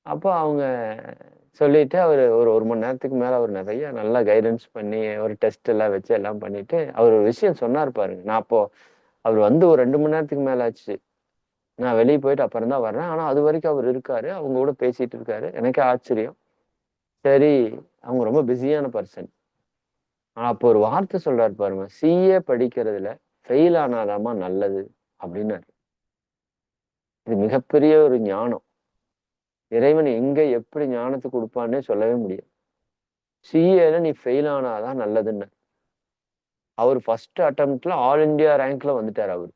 அப்போ அவங்க சொல்லிட்டு அவரு ஒரு 1 மணி நேரத்துக்கு மேல அவர் நெறைய நல்லா கைடன்ஸ் பண்ணி, ஒரு டெஸ்ட் எல்லாம் வச்சு எல்லாம் பண்ணிட்டு, அவர் ஒரு விஷயம் சொன்னாரு பாருங்க. நான் அப்போ அவர் வந்து ஒரு 2 மணி நேரத்துக்கு மேல ஆச்சு. நான் வெளிய போயிட்டு அப்புறம் தான் வர்றேன். ஆனா அதுவரைக்கும் அவர் இருக்காரு. அவங்க கூட பேசிட்டு இருக்காரு. எனக்கே ஆச்சரியம். சரி, அவங்க ரொம்ப பிஸியான பெர்சன். ஆனா அப்போ ஒரு வார்த்தை சொல்றாரு பாருங்க. சிஏ படிக்கிறதுல ஃபெயில் ஆனாதாம்மா நல்லது அப்டின்னாரு. இது மிகப்பெரிய ஒரு ஞானம். இறைவன் எங்க எப்படி ஞானத்த குடுப்பான்னே சொல்லவே முடியாது. சிஏல நீ ஃபெயில் ஆனா தான் நல்லதுன்னாரு. அவரு ஃபர்ஸ்ட் அட்டெம்ப்ட்ல ஆல் இந்தியா ரேங்க்ல வந்துட்டாரு அவரு.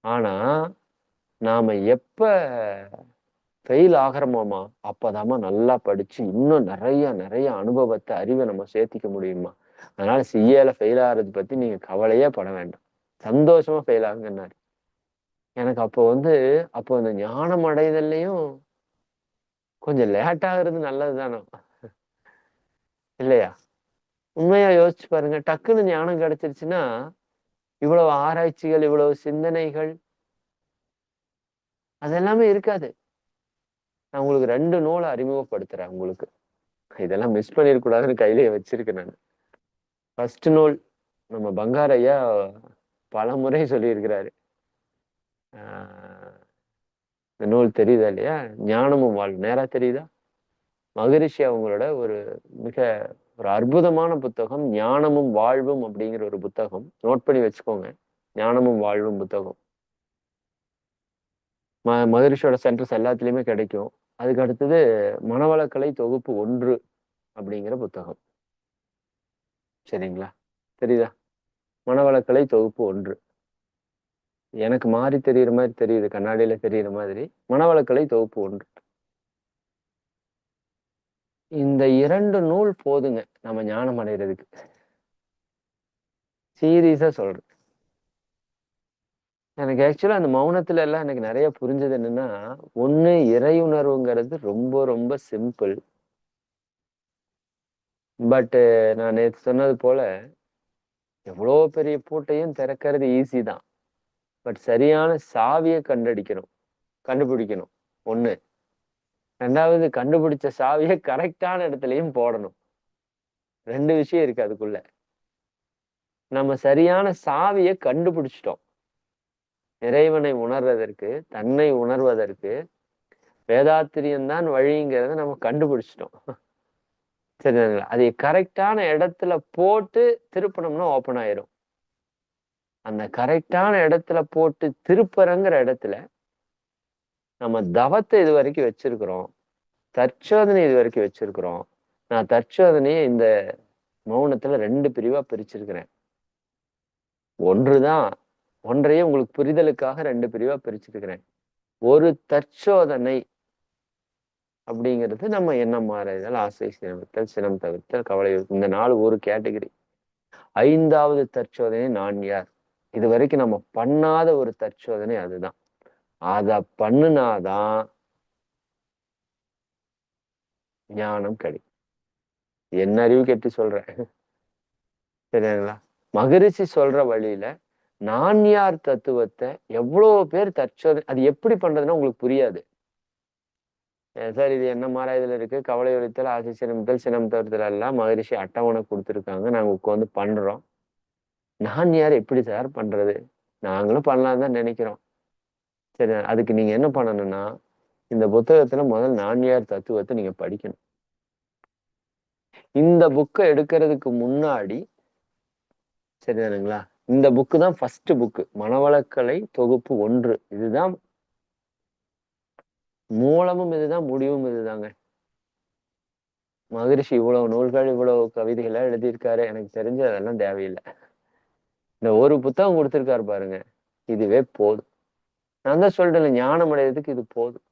ஆனா, நாம எப்ப ஃபெயில் ஆகுறோமோமா, அப்பதாம்மா நல்லா படிச்சு இன்னும் நெறைய அனுபவத்த, அறிவ நம்ம சேர்த்திக்க முடியுமா. அதனால சிஏல ஃபெயில் ஆகுறத பத்தி நீங்க கவலையே பட வேண்டாம். சந்தோஷமா ஃபெயில் ஆகுங்கன்னாரு. எனக்கு அப்போ வந்து அப்போ அந்த ஞானம் அடைதல்லயும் கொஞ்சம் லேட் ஆகுறது நல்லது தானோ! இல்லையா? உண்மையா யோசிச்சு பாருங்க. டக்குனு ஞானம் கிடைச்சிருச்சுன்னா, இவ்வளவு ஆராய்ச்சிகள், இவ்வளவு சிந்தனைகள் அது எல்லாமே இருக்காது. நான் உங்களுக்கு 2 நூல அறிமுகப்படுத்துறேன் உங்களுக்கு. இதெல்லாம் மிஸ் பண்ணிறக்கூடாதுன்னு கையிலேயே வச்சிருக்கேன் நானு. ஃபர்ஸ்ட் நூல் நம்ம பங்காரு ஐயா பலமுறை சொல்லியிருக்கிறாரு. ஆ இந்த நூல் தெரியுதா இல்லையா? ஞானமும் வாழ்வும். நேரா தெரியுதா? மகரிஷி அவங்களோட ஒரு மிக ஒரு அற்புதமான புத்தகம். ஞானமும் வாழ்வும் அப்படிங்கிற ஒரு புத்தகம். நோட் பண்ணி வச்சுக்கோங்க. ஞானமும் வாழ்வும் புத்தகம். மகரிஷியோட சென்டர்ஸ் எல்லாத்துலயுமே கிடைக்கும். அதுக்கு அடுத்தது மனவளக்கலை தொகுப்பு 1 அப்படிங்கிற புத்தகம். சரிங்களா? தெரியுதா? மனவளக்கலை தொகுப்பு 1. எனக்கு மாறி தெரியிற மாரி தெரியுது. கண்ணாடியில தெரியிற மாதிரி. மனவளக்கலை தொகுப்பு 1. இந்த 2 நூல் போதுங்க நம்ம ஞானம் அடைகிறதுக்கு. சீரியஸா சொல்றேன். எனக்கு ஆக்சுவலா அந்த மௌனத்துல எல்லாம் எனக்கு நிறைய புரிஞ்சது என்னன்னா, ஒண்ணு இறை உணர்வுங்கிறது ரொம்ப ரொம்ப சிம்பிள். பட் நான் நேத்து சொன்னது போல, எவ்வளோ பெரிய பூட்டையும் திறக்கிறது ஈஸி தான். பட் சரியான சாவிய கண்டுபிடிக்கணும். 1. 2வது கண்டுபிடிச்ச சாவிய கரெக்டான இடத்துலயும் போடணும். 2 விஷயம் இருக்கு அதுக்குள்ள. நம்ம சரியான சாவிய கண்டுபிடிச்சிட்டோம். இறைவனை உணர்வதற்கு, தன்னை உணர்வதற்கு வேதாத்திரியம் தான் வழிங்கிறத நம்ம கண்டுபிடிச்சிட்டோம். சரிங்களா? அதை கரெக்டான இடத்துல போட்டு திருப்புனோம்னா ஓப்பன் ஆயிரும். அந்த கரெக்டான இடத்துல போட்டு திருப்புறங்கிற இடத்துல நம்ம தவத்தை இது வரைக்கும் வச்சிருக்கிறோம். தற்சோதனை இது வரைக்கும் வச்சிருக்கிறோம். நான் தற்சோதனையை இந்த மௌனத்துல 2 பிரிவா பிரிச்சிருக்கிறேன். ஒன்றுதான், ஒன்றையே உங்களுக்கு புரிதலுக்காக 2 பிரிவா பிரிச்சிருக்கிறேன். ஒரு தற்சோதனை அப்படிங்கிறது நம்ம எண்ணம் மாறுதல், ஆசை சினமித்தல், சினம் தவிர்த்தல், கவலை. இந்த 4 ஒரு கேட்டகரி. 5வது தற்சோதனை நான் யார். இது வரைக்கும் நம்ம பண்ணாத ஒரு தற்சோதனை அதுதான். அத பண்ணுனாதான் ஞானம் கிடைக்கும். என்ன அறிவு கெட்டு சொல்றேன். சரிங்களா? மகரிஷி சொல்ற வழியில நான் யார் தத்துவத்தை எவ்வளவு பேர் தற்சோதனை, அது எப்படி பண்றதுன்னா உங்களுக்கு புரியாது. சார் இது என்ன மாறாயதுல இருக்கு, கவலை ஒழித்தல், ஆசை சினமித்தல், சினம் தவிர்த்தல் எல்லாம் மகரிஷி அட்டவணை கொடுத்துருக்காங்க. நாங்க உட்காந்து பண்றோம். நான் யார் எப்படி சார் பண்றது? நாங்களும் பண்ணலாம் தான் நினைக்கிறோம். சரி, அதுக்கு நீங்க என்ன பண்ணணும்னா, இந்த புத்தகத்துல முதல் நான் யார் தத்துவத்தை நீங்க படிக்கணும். இந்த புக்கை எடுக்கிறதுக்கு முன்னாடி, சரிதானுங்களா? இந்த புக்கு தான் ஃபர்ஸ்ட் புக்கு. மனவளக்கலை தொகுப்பு 1. இதுதான் மூலமும், இதுதான் முடிவும், இதுதாங்க. மகரிஷி இவ்வளவு நூல்கள், இவ்வளவு கவிதைகளை எழுதியிருக்காரு. எனக்கு தெரிஞ்ச அதெல்லாம் தேவையில்லை. இந்த ஒரு புத்தகம் கொடுத்திருக்காரு பாருங்க, இதுவே போதும். நான் தான் சொல்றேன், ஞானம் அடைகிறதுக்கு இது போதும்.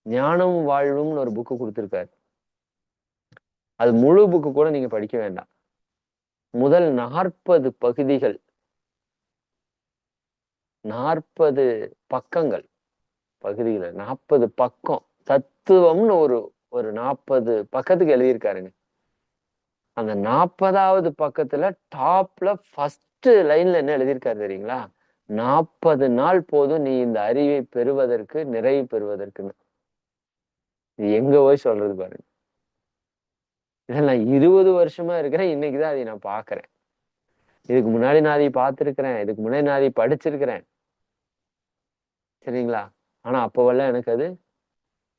ஞானமும் வாழ்வும்னு ஒரு புக்கு கொடுத்திருக்காரு. அது முழு புக்கு கூட நீங்க படிக்க வேண்டாம். முதல் 40 பகுதிகள், 40 பக்கங்கள், பகுதிகள் 40 பக்கம் தத்துவம்னு ஒரு 40 பக்கத்துக்கு எழுதியிருக்காருங்க. அந்த 40வது பக்கத்துல டாப்ல ஃபர்ஸ்ட் லைன்ல என்ன எழுதியிருக்காரு தெரியுங்களா? 40 நாள் போதும் நீ இந்த அறிவை பெறுவதற்கு, நிறைவு பெறுவதற்குன்னு. இது எங்க போய் சொல்றது பாருங்க. இதெல்லாம் 20 வருஷமா இருக்கிறேன். இன்னைக்குதான் அதை நான் பாக்குறேன். இதுக்கு முன்னாடி நான் அதை பார்த்திருக்கிறேன். இதுக்கு முன்னாடி நான் அதை படிச்சிருக்கிறேன். சரிங்களா? ஆனா அப்பவெல்லாம் எனக்கு அது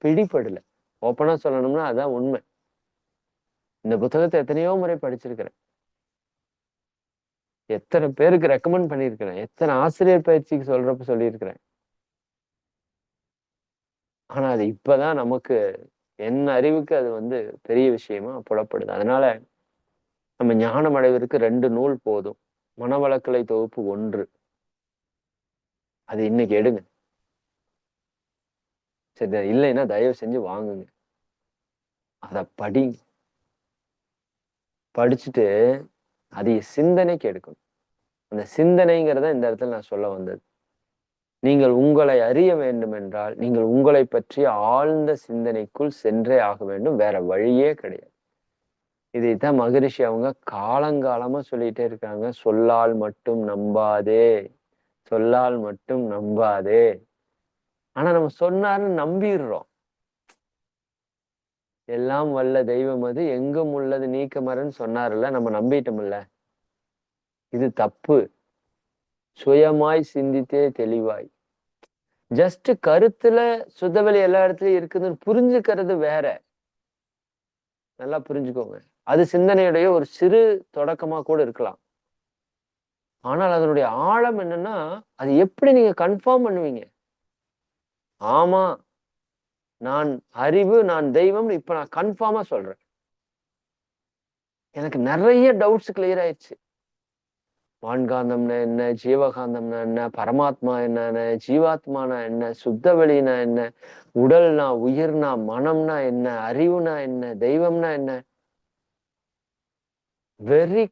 பிடிபடல. ஓப்பனா சொல்லணும்னா அதான் உண்மை. இந்த புத்தகத்தை எத்தனையோ முறை படிச்சிருக்கிறேன். எத்தனை பேருக்கு ரெக்கமெண்ட் பண்ணியிருக்கிறேன். எத்தனை ஆசிரியர் பயிற்சிக்கு சொல்றப்ப சொல்லியிருக்கிறேன். ஆனா அது இப்பதான் நமக்கு, என் அறிவுக்கு அது பெரிய விஷயமா புலப்படுது. அதனால நம்ம ஞானம் அடைவதற்கு 2 நூல் போதும். மனவளக்கலை தொகுப்பு 1. அது இன்னைக்கு எடுங்க. சரி, இல்லைன்னா தயவு செஞ்சு வாங்குங்க. அத படிங்க. படிச்சுட்டு அதை சிந்தனைக்கு எடுக்கணும். அந்த சிந்தனைங்கிறத இந்த இடத்துல நான் சொல்ல வந்தது. நீங்கள் உங்களை அறிய வேண்டும் என்றால், நீங்கள் உங்களை பற்றிய ஆழ்ந்த சிந்தனைக்குள் சென்றே ஆக வேண்டும். வேற வழியே கிடையாது. இதைத்தான் மகரிஷி அவங்க காலங்காலமா சொல்லிட்டே இருக்காங்க. சொல்லால் மட்டும் நம்பாதே, சொல்லால் மட்டும் நம்பாதே. ஆனா நம்ம சொன்னாருன்னு நம்பிடுறோம். எல்லாம் வல்ல தெய்வம் அது எங்கும் உள்ளது நீக்கமறன்னு சொன்னார்ல, நம்ம நம்பிட்டோம்ல. இது தப்பு. சுயமாய் சிந்தித்தே தெளிவாய். ஜஸ்ட் கருத்துல சுத்தவெளி எல்லா இடத்துலயும் இருக்குதுன்னு புரிஞ்சுக்கிறது வேற. நல்லா புரிஞ்சுக்கோங்க. அது சிந்தனையுடைய ஒரு சிறு தொடக்கமா கூட இருக்கலாம். ஆனால் அதனுடைய ஆழம் என்னன்னா, அது எப்படி நீங்க கன்ஃபார்ம் பண்ணுவீங்க? ஆமா, நான் அறிவு, நான் தெய்வம், இப்ப நான் கன்ஃபார்மா சொல்றேன். எனக்கு நிறைய டவுட்ஸ் கிளியர் ஆயிடுச்சு. வான்காந்தம்னா என்ன, ஜீவகாந்தம்னா என்ன, பரமாத்மா என்னன்னு, ஜீவாத்மானா என்ன, சுத்த வெளினா என்ன, உடல்னா, உயிர்னா, மனம்னா என்ன, அறிவுனா என்ன, தெய்வம்னா என்ன, வெரி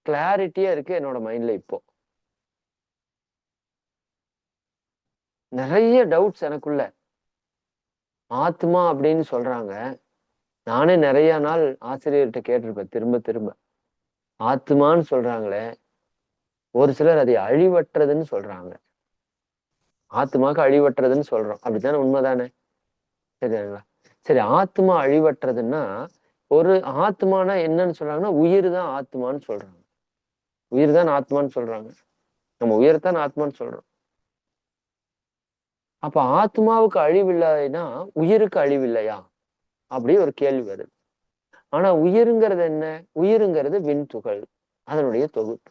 கிளாரிட்டியா இருக்கு என்னோட மைண்ட்ல இப்போ. நிறைய டவுட்ஸ் எனக்குள்ள. ஆத்மா அப்படின்னு சொல்றாங்க. நானே நிறைய நாள் ஆசிரியர்கிட்ட கேட்டிருப்பேன் திரும்ப திரும்ப. ஆத்மான்னு சொல்றாங்களே, ஒரு சிலர் அதை அழிவற்றதுன்னு சொல்றாங்க. ஆத்மாக்கு அழிவற்றதுன்னு சொல்றோம். அப்படித்தானே? உண்மைதானே? சரிங்களா? சரி, ஆத்மா அழிவற்றதுன்னா, ஒரு ஆத்மானா என்னன்னு சொல்றாங்கன்னா, உயிர் தான் ஆத்மான்னு சொல்றாங்க. உயிர் தான் ஆத்மான்னு சொல்றாங்க. நம்ம உயிரைத்தான் ஆத்மான்னு சொல்றோம். அப்ப ஆத்மாவுக்கு அழிவில்லைன்னா உயிருக்கு அழிவில்லையா? அப்படி ஒரு கேள்வி வருது. ஆனா உயிருங்கிறது என்ன? உயிருங்கிறது விண்துகள், அதனுடைய தொகுப்பு.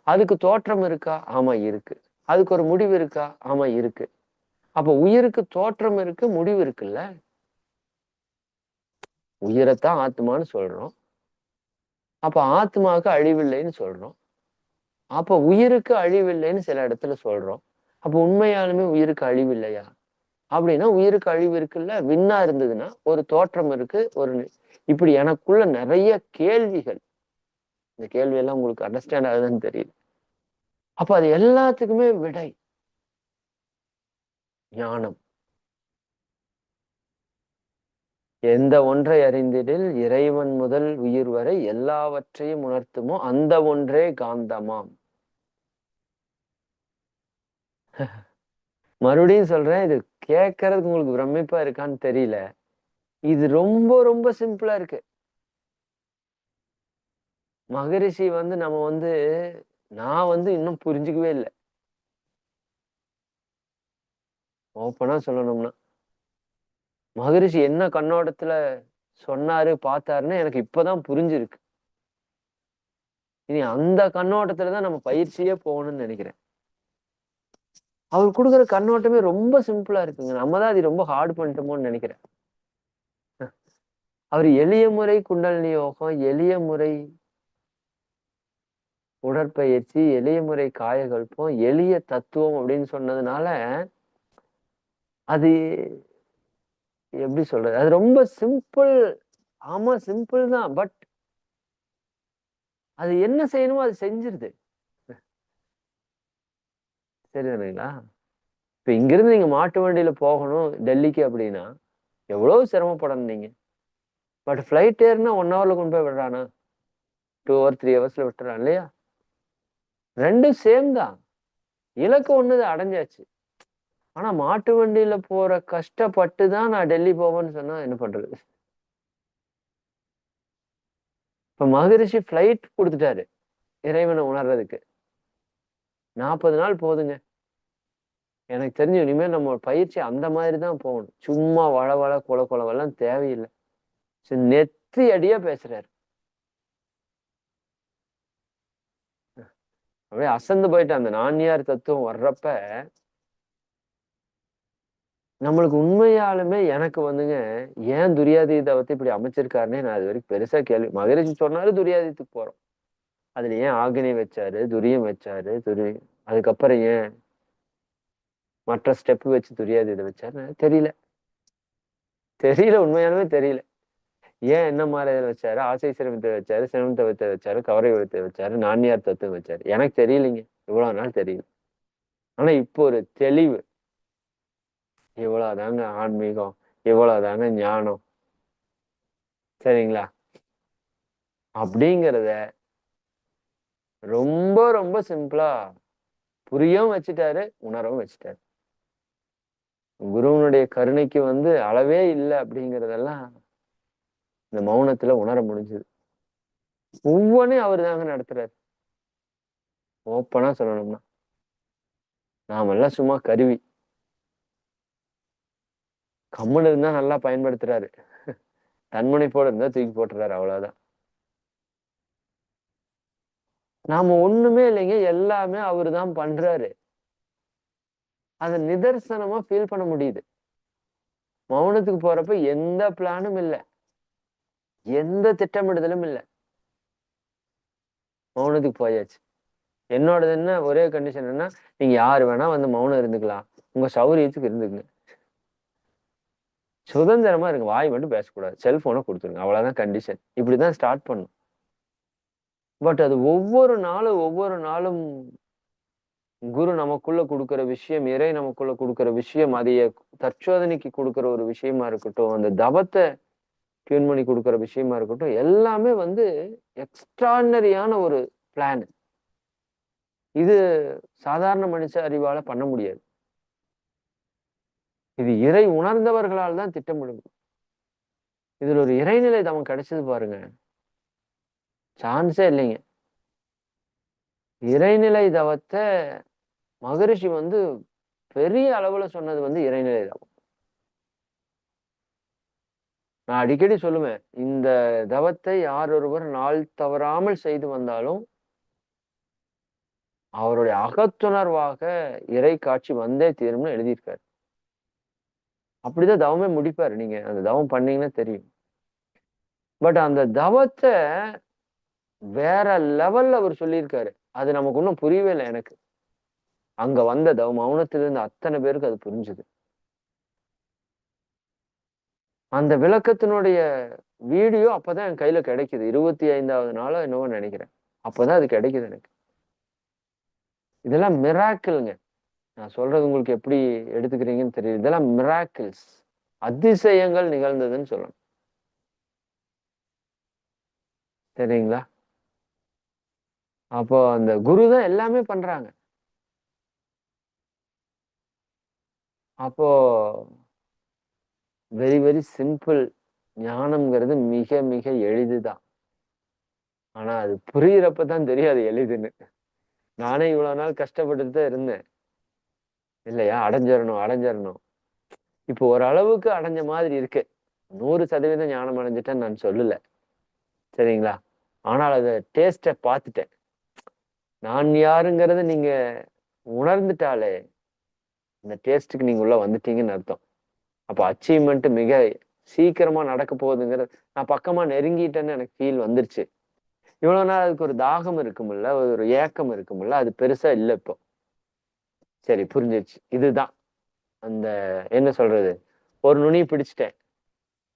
அதுக்கு தோற்றம் இருக்கா? ஆமா இருக்கு. அதுக்கு ஒரு முடிவு இருக்கா? ஆமா இருக்கு. அப்ப உயிருக்கு தோற்றம் இருக்கு, முடிவு இருக்குல்ல. உயிரைத்தான் ஆத்மான்னு சொல்றோம். அப்ப ஆத்மாவுக்கு அழிவில்லைன்னு சொல்றோம். அப்ப உயிருக்கு அழிவில்லைன்னு சில இடத்துல சொல்றோம். அப்ப உண்மையாலுமே உயிருக்கு அழிவில்லையா? அப்படின்னா உயிருக்கு அழிவு இருக்குல்ல. விண்ணா இருந்ததுன்னா ஒரு தோற்றம் இருக்கு, இப்படி எனக்குள்ள நிறைய கேள்விகள். இந்த கேள்வி எல்லாம் உங்களுக்கு அண்டர்ஸ்டாண்ட் ஆகுதுன்னு தெரியுது. அப்ப அது எல்லாத்துக்குமே விடை ஞானம். எந்த ஒன்றை அறிந்திடில் இறைவன் முதல் உயிர் வரை எல்லாவற்றையும் உணர்த்துமோ அந்த ஒன்றே காந்தமாம். மறுபடியும் சொல்றேன், இது கேட்கறதுக்கு உங்களுக்கு பிரமிப்பா இருக்கான்னு தெரியல. இது ரொம்ப ரொம்ப சிம்பிளா இருக்கு. மகரிஷி நான் இன்னும் புரிஞ்சுக்கவே இல்லை. ஓப்பனா சொல்லணும்னா, மகரிஷி என்ன கண்ணோட்டத்துல சொன்னாரு பார்த்தாருன்னு எனக்கு இப்பதான் புரிஞ்சிருக்கு. இனி அந்த கண்ணோட்டத்துலதான் நம்ம பயிற்சியே போகணும்னு நினைக்கிறேன். அவர் கொடுக்குற கண்ணோட்டமே ரொம்ப சிம்பிளா இருக்குங்க. நம்ம தான் அது ரொம்ப ஹார்ட் பண்ணிட்டோமோன்னு நினைக்கிறேன். அவர் எளிய முறை குண்டலினி யோகம், எளிய முறை உடற்பயிற்சி, எளிய முறை காயகல்பம், எளிய தத்துவம் அப்படின்னு சொன்னதுனால, அது எப்படி சொல்றது? அது ரொம்ப சிம்பிள். ஆமா சிம்பிள் தான். பட் அது என்ன செய்யணுமோ அது செஞ்சிருது. சரிதானுங்களா? இப்ப இங்கிருந்து நீங்க மாட்டு வண்டியில போகணும் டெல்லிக்கு அப்படின்னா, எவ்வளவு சிரமப்படணும் நீங்க. பட் ஃபிளைட் ஏறுனா 1 ஹவர்ல கொண்டு போய் விடுறானா? 2 ஹவர் 3 ஹவர்ஸ்ல விட்டுறான் இல்லையா? 2ம் சேம் தான். இலக்கு ஒண்ணுதான், அடைஞ்சாச்சு. ஆனா மாட்டு வண்டியில போற கஷ்டப்பட்டு தான் நான் டெல்லி போவேன்னு சொன்னா என்ன பண்றது? இப்ப மகரிஷி ஃபிளைட் குடுத்துட்டாரு, இறைவனை உணர்றதுக்கு. 40 நாள் போதுங்க. எனக்கு தெரிஞ்சு இனிமேல் நம்ம பயிற்சி அந்த மாதிரி தான் போகணும். சும்மா வழவழ கொல கொலவெல்லாம் தேவையில்ல. நெத்தி அடியா பேசுறாரு. அப்படியே அசந்து போயிட்டு அந்த நான்யார் தத்துவம் வர்றப்ப, நம்மளுக்கு உண்மையாலுமே எனக்கு ஏன் துரியாதீதத்தை இப்படி அமைச்சிருக்காருன்னே நான் இது வரைக்கும் பெருசா கேள்வி. மகரிஷி சொன்னாரு துரியாதீத்துக்கு போறோம். அதுல ஏன் ஆக்னி வச்சாரு, துரியம் வச்சாரு, அதுக்கப்புறம் ஏன் மற்ற ஸ்டெப் வச்சு துரியாதீதம் வச்சாரு தெரியல. தெரியல, உண்மையாலுமே தெரியல. ஏன் என்ன மாதிரி வச்சாரு, ஆசை சிரமத்தை வச்சாரு, சிரம தவத்தை வச்சாரு, கவரை விதத்தை வச்சாரு, நான்யார் தத்துவம் வச்சாரு. எனக்கு தெரியலைங்க. இவ்வளவு நாள் தெரியல. ஆனா இப்போ ஒரு தெளிவு. இவ்வளவுதாங்க ஆன்மீகம், இவ்வளவுதாங்க ஞானம். சரிங்களா? அப்படிங்கிறத ரொம்ப ரொம்ப சிம்பிளா புரியவும் வச்சுட்டாரு, உணரவும் வச்சுட்டாரு. குருவனுடைய கருணைக்கு அளவே இல்லை அப்படிங்கிறதெல்லாம் இந்த மௌனத்துல உணர முடிஞ்சது. ஒவ்வொன்னையும் அவர் தாங்க நடத்துறாரு. ஓப்பனா சொல்லணும்னா, நாமெல்லாம் சும்மா கருவி. கம்முன்னு இருந்தா நல்லா பயன்படுத்துறாரு. தன்முனைப்போடு இருந்தா தூக்கி போட்டுறாரு, அவ்வளவுதான். நாம ஒண்ணுமே இல்லைங்க, எல்லாமே அவருதான் பண்றாரு. அத நிதர்சனமா ஃபீல் பண்ண முடியுது. மௌனத்துக்கு போறப்ப எந்த பிளானும் இல்ல, எந்த திட்டமிடுதலும் இல்ல. மௌனத்துக்கு போயாச்சு. என்னோடது என்ன ஒரே கண்டிஷன் என்ன, நீங்க யாரு வேணா வந்து மௌனம் இருந்துக்கலாம், உங்க சௌரியத்துக்கு இருந்துக்குங்க, சுதந்திரமா இருங்க, வாய் மட்டும் பேசக்கூடாது, செல்போனை கொடுத்துருங்க, அவ்வளவுதான் கண்டிஷன். இப்படிதான் ஸ்டார்ட் பண்ணும். பட் அது ஒவ்வொரு நாளும் குரு நமக்குள்ள கொடுக்கிற விஷயம், இறை நமக்குள்ள கொடுக்கிற விஷயம், அதைய தற்சோதனைக்கு கொடுக்கிற ஒரு விஷயமா இருக்கட்டும், அந்த தவத்தை டியூன் பண்ணி கொடுக்கிற விஷயமா இருக்கட்டும், எல்லாமே வந்து எக்ஸ்ட்ரானரியான ஒரு பிளான். இது சாதாரண மனுஷ அறிவால பண்ண முடியாது. இது இறை உணர்ந்தவர்களால் தான் திட்டமிட முடியும். இதுல ஒரு இறைநிலை தவம் கிடைச்சது பாருங்க, சான்ஸே இல்லைங்க. இறைநிலை தவத்தை மகரிஷி வந்து பெரிய அளவுல சொன்னது வந்து இறைநிலை தவம். நான் அடிக்கடி சொல்லுவேன், இந்த தவத்தை யார் ஒருவர் நாள் தவறாமல் செய்து வந்தாலும் அவருடைய அகத்துணர்வாக இறை காட்சி வந்தே தீரும்னு எழுதியிருக்காரு. அப்படிதான் தவமே முடிப்பாரு. நீங்க அந்த தவம் பண்ணீங்கன்னா தெரியும். பட் அந்த தவத்தை வேற லெவல்ல அவர் சொல்லியிருக்காரு. அது நமக்கு இன்னும் புரியவே இல்லை எனக்கு. அங்க வந்த மௌனத்துல இருந்து அத்தனை பேருக்கு அது புரிஞ்சுது. அந்த விளக்கத்தினுடைய வீடியோ அப்பதான் என் கையில கிடைக்குது. 25வது நாளோ என்னவோ நினைக்கிறேன். அப்பதான் அது கிடைக்குது எனக்கு. இதெல்லாம் மிராக்கிள்ங்க. நான் சொல்றது உங்களுக்கு எப்படி எடுத்துக்கிறீங்கன்னு தெரியல. இதெல்லாம் மிராக்கிள்ஸ். அதிசயங்கள் நிகழ்ந்ததுன்னு சொல்லணும். சரிங்களா? அப்போ அந்த குரு தான் எல்லாமே பண்றாங்க. அப்போ வெரி வெரி சிம்பிள். ஞானம்ங்கிறது மிக மிக எளிதுதான். ஆனா அது புரியிறப்பதான் தெரியாது எளிதுன்னு. நானே இவ்வளவு நாள் கஷ்டப்பட்டுட்டு தான் இருந்தேன். இல்லையா? அடைஞ்சிரணும். இப்போ ஓரளவுக்கு அடைஞ்ச மாதிரி இருக்கு. 100% ஞானம் அடைஞ்சிட்டேன்னு நான் சொல்லல. சரிங்களா? ஆனால் அத டேஸ்ட்ட பார்த்துட்டேன். நான் யாருங்கிறத நீங்க உணர்ந்துட்டாலே, இந்த டேஸ்ட்டுக்கு நீங்க உள்ள வந்துட்டீங்கன்னு அர்த்தம். அப்ப அச்சீவ்மென்ட் மிக சீக்கிரமா நடக்க போகுதுங்கிறது, நான் பக்கமா நெருங்கிட்டேன்னு எனக்கு ஃபீல் வந்துருச்சு. இவ்வளவு நாள் அதுக்கு ஒரு தாகம் இருக்கும்ல, ஒரு ஏக்கம் இருக்கும்ல, அது பெருசா இல்ல இப்போ. சரி புரிஞ்சிருச்சு. இதுதான் அந்த என்ன சொல்றது? ஒரு நுனி பிடிச்சுட்டேன்.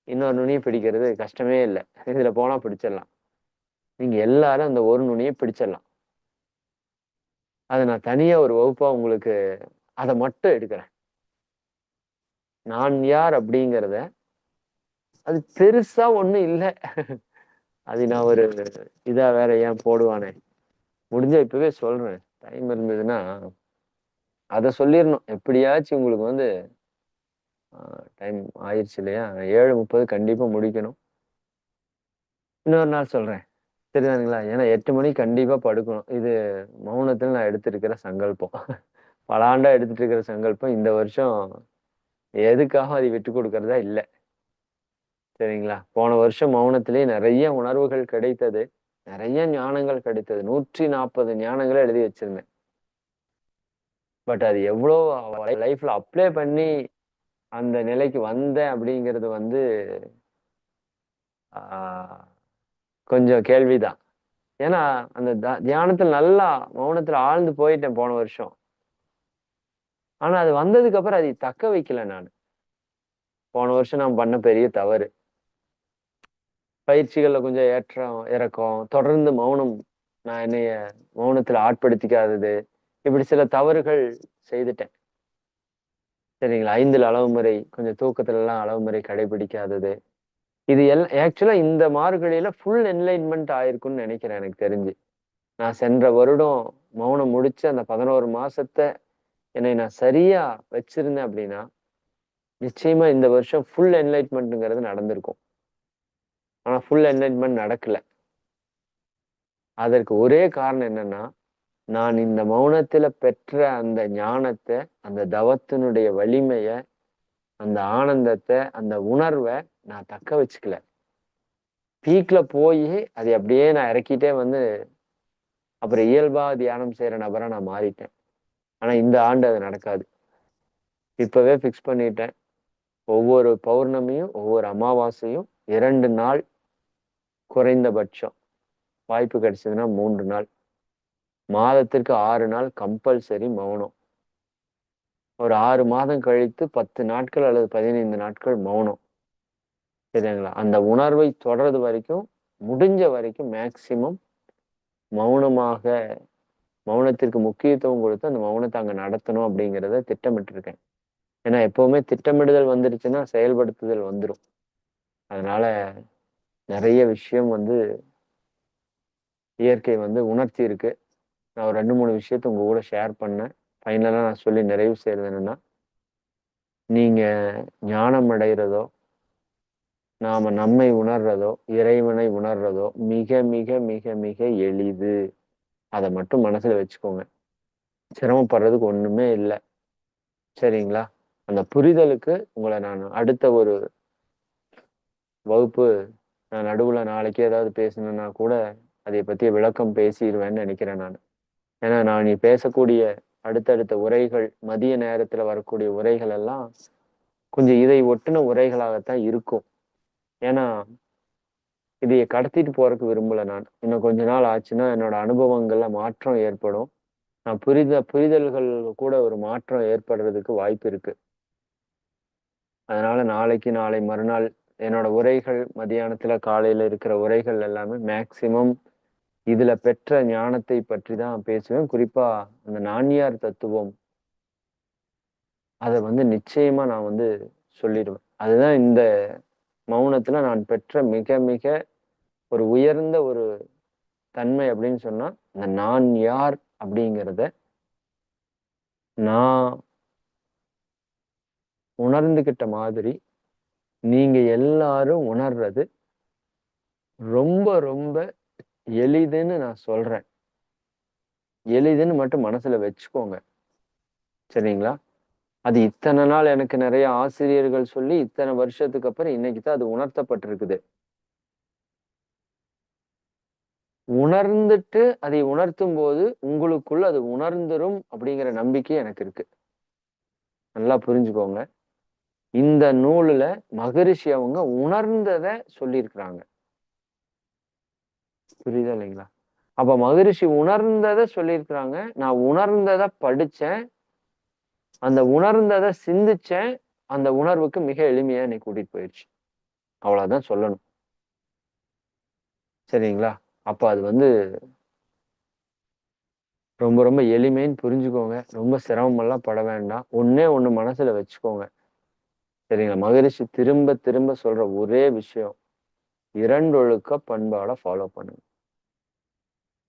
இன்னொரு நுனிய பிடிக்கிறது கஷ்டமே இல்ல. இதுல போனா பிடிச்சிடலாம். நீங்க எல்லாரும் அந்த ஒரு நுனிய பிடிச்சிடலாம். அத நான் தனியா ஒரு வகுப்பா உங்களுக்கு அத மட்டும் எடுக்கிறேன். நான் யார் அப்படிங்கிறத, அது பெருசா ஒண்ணும் இல்ல. அது நான் ஒரு இதா வேற ஏன் போடுவானே? முடிஞ்சா இப்பவே சொல்றேன். டைம் இருந்ததுன்னா, அத சொல்லிரணும். எப்படியாச்சும் உங்களுக்கு வந்து டைம் ஆயிருச்சு இல்லையா? 7:30 கண்டிப்பா முடிக்கணும். இன்னொரு நாள் சொல்றேன். சரிதானுங்களா? ஏன்னா 8 மணிக்கு கண்டிப்பா படுக்கணும். இது மௌனத்துல நான் எடுத்திருக்கிற சங்கல்பம். பல ஆண்டா எடுத்துட்டு இருக்கிற சங்கல்பம். இந்த வருஷம் எதுக்காகவும் அதை விட்டுக் கொடுக்கிறதா இல்ல. சரிங்களா? போன வருஷம் மௌனத்திலேயே நெறைய உணர்வுகள் கிடைத்தது. நெறைய ஞானங்கள் கிடைத்தது. 140 ஞானங்கள எழுதி வச்சிருந்தேன். பட் அது எவ்வளோ லைஃப்ல அப்ளை பண்ணி அந்த நிலைக்கு வந்தேன் அப்படிங்கிறது வந்து ஆ கொஞ்சம் கேள்விதான். ஏன்னா, அந்த தியானத்துல நல்லா மௌனத்துல ஆழ்ந்து போயிட்டேன் போன வருஷம். ஆனா அது வந்ததுக்கு அப்புறம் அதை தக்க வைக்கல நானு. போன வருஷம் நான் பண்ண பெரிய தவறு. பயிற்சிகள்ல கொஞ்சம் ஏற்றம், இறக்கம், தொடர்ந்து மௌனம் நான் என்னைய மௌனத்துல ஆட்படுத்திக்காதது, இப்படி சில தவறுகள் செய்துட்டேன். சரிங்களா? 5ல் அளவு முறை, கொஞ்சம் தூக்கத்துலலாம் அளவு முறை கடைபிடிக்காதது. இது ஆக்சுவலா இந்த மார்கழியில ஃபுல் என்லைட்மென்ட் ஆயிருக்கும்னு நெனைக்கிறேன் எனக்கு தெரிஞ்சு. நான் சென்ற வருடம் மௌனம் முடிச்சு அந்த 11 மாசத்த என்னை நான் சரியா வச்சிருந்தேன் அப்படின்னா, நிச்சயமா இந்த வருஷம் ஃபுல் என்லைட்மென்ட்ங்கிறது நடந்திருக்கும். ஆனா ஃபுல் என்லைட்மென்ட் நடக்கல. அதற்கு ஒரே காரணம் என்னன்னா, நான் இந்த மௌனத்தில பெற்ற அந்த ஞானத்த, அந்த தவத்தினுடைய வலிமைய, அந்த ஆனந்தத்த, அந்த உணர்வ நான் தக்க வச்சுக்கல. பீக்ல போயி, அதை அப்படியே நான் இறக்கிட்டே வந்து, அப்புறம் இயல்பா தியானம் செய்ற நபரா நான் மாறிட்டேன். ஆனா இந்த ஆண்டு அது நடக்காது. இப்பவே ஃபிக்ஸ் பண்ணிட்டேன். ஒவ்வொரு பௌர்ணமியும், ஒவ்வொரு அமாவாசையும் 2 நாள் குறைந்தபட்சம். வாய்ப்பு கிடைச்சதுன்னா 3 நாள். மாதத்திற்கு 6 நாள் கம்பல்சரி மௌனம். ஒரு 6 மாதம் கழித்து 10 நாட்கள் அல்லது 15 நாட்கள் மௌனம். சரிங்களா? அந்த உணர்வை தொடர்றது வரைக்கும், முடிஞ்ச வரைக்கும் மேக்ஸிமம் மௌனமாக மௌனத்திற்கு முக்கியத்துவம் கொடுத்து அந்த மௌனத்த அங்க நடத்தணும் அப்படிங்கிறத திட்டமிட்டிருக்கேன். ஏன்னா எப்பவுமே திட்டமிடுதல் வந்துருச்சுன்னா, செயல்படுத்துதல் வந்துரும். அதனால நெறைய விஷயம் வந்து இயற்கை வந்து உணர்த்தி இருக்கு. நான் ஒரு 2, 3 விஷயத்த உங்க கூட ஷேர் பண்ணேன். ஃபைனலா நான் சொல்லி நிறைவு செய்றது என்னன்னா, நீங்க ஞானம் அடைறதோ, நாம நம்மை உணர்றதோ, இறைவனை உணர்றதோ மிக, மிக, மிக, மிக எளிது. அத மட்டும் மனசுல வச்சுக்கோங்க. சிரமப்படுறதுக்கு ஒண்ணுமே இல்ல. சரிங்களா? அந்த புரிதலுக்கு உங்கள நான் அடுத்த ஒரு வகுப்பு நான் நடுவுல நாளைக்கே ஏதாவது பேசணும்னா கூட, அதைப் பத்திய விளக்கம் பேசிருவேன்னு நெனைக்கிறேன் நானு. ஏன்னா, நான் இனி பேசக்கூடிய அடுத்தடுத்த உரைகள், மதிய நேரத்துல வரக்கூடிய உரைகள் எல்லாம் கொஞ்சம் இதை ஒட்டுன உரைகளாகத்தான் இருக்கும். ஏன்னா, இதைய கடத்திட்டு போறக்கு விரும்பல நான். இன்னும் கொஞ்ச நாள் ஆச்சுன்னா, என்னோட அனுபவங்கள்ல மாற்றம் ஏற்படும். நான் புரிதல்கள் கூட ஒரு மாற்றம் ஏற்படுறதுக்கு வாய்ப்பு இருக்கு. அதனால நாளைக்கு, நாளை மறுநாள் என்னோட உரைகள் மதியானத்துல, காலையில இருக்கிற உரைகள் எல்லாமே மேக்ஸிமம் இதுல பெற்ற ஞானத்தை பற்றி தான் பேசுவேன். குறிப்பா அந்த நான்யார் தத்துவம், அத வந்து நிச்சயமா நான் வந்து சொல்லிடுவேன். அதுதான் இந்த மௌனத்துல நான் பெற்ற மிக, மிக ஒரு உயர்ந்த ஒரு தன்மை அப்படின்னு சொன்னா, இந்த நான் யார் அப்படிங்கிறத நான் உணர்ந்துகிட்ட மாதிரி, நீங்க எல்லாரும் உணர்றது ரொம்ப, ரொம்ப எளிதுன்னு நான் சொல்றேன். எளிதுன்னு மட்டும் மனசுல வச்சுக்கோங்க. சரிங்களா? அது இத்தன நாள் எனக்கு நெறைய ஆசிரியர்கள் சொல்லி, இத்தன வருஷத்துக்கு அப்புறம் இன்னைக்கு தான் அது உணர்த்தப்பட்டிருக்குது. உணர்ந்துட்டு அதை உணர்த்தும்போது, உங்களுக்குள்ள அது உணர்ந்துரும் அப்படிங்கிற நம்பிக்கை எனக்கு இருக்கு. நல்லா புரிஞ்சுக்கோங்க. இந்த நூலுல மகரிஷி அவங்க உணர்ந்தத சொல்லியிருக்கிறாங்க. புரியுதா இல்லைங்களா? அப்ப மகரிஷி உணர்ந்தத சொல்லியிருக்கிறாங்க. நான் உணர்ந்தத படிச்சேன். அந்த உணர்ந்தத சிந்திச்சேன். அந்த உணர்வுக்கு மிக எளிமையா என்னை கூட்டிட்டு போயிருச்சு. அவ்வளவுதான் சொல்லணும். சரிங்களா? அப்ப அது வந்து ரொம்ப, ரொம்ப எளிமைன்னு புரிஞ்சுக்கோங்க. ரொம்ப சிரமமெல்லாம் பட வேண்டாம். ஒண்ணே ஒண்ணு மனசுல வச்சுக்கோங்க. சரிங்களா? மகரிஷி திரும்ப, திரும்ப சொல்ற ஒரே விஷயம், 2 ஒழுக்க பண்பாட ஃபாலோ பண்ணுங்க.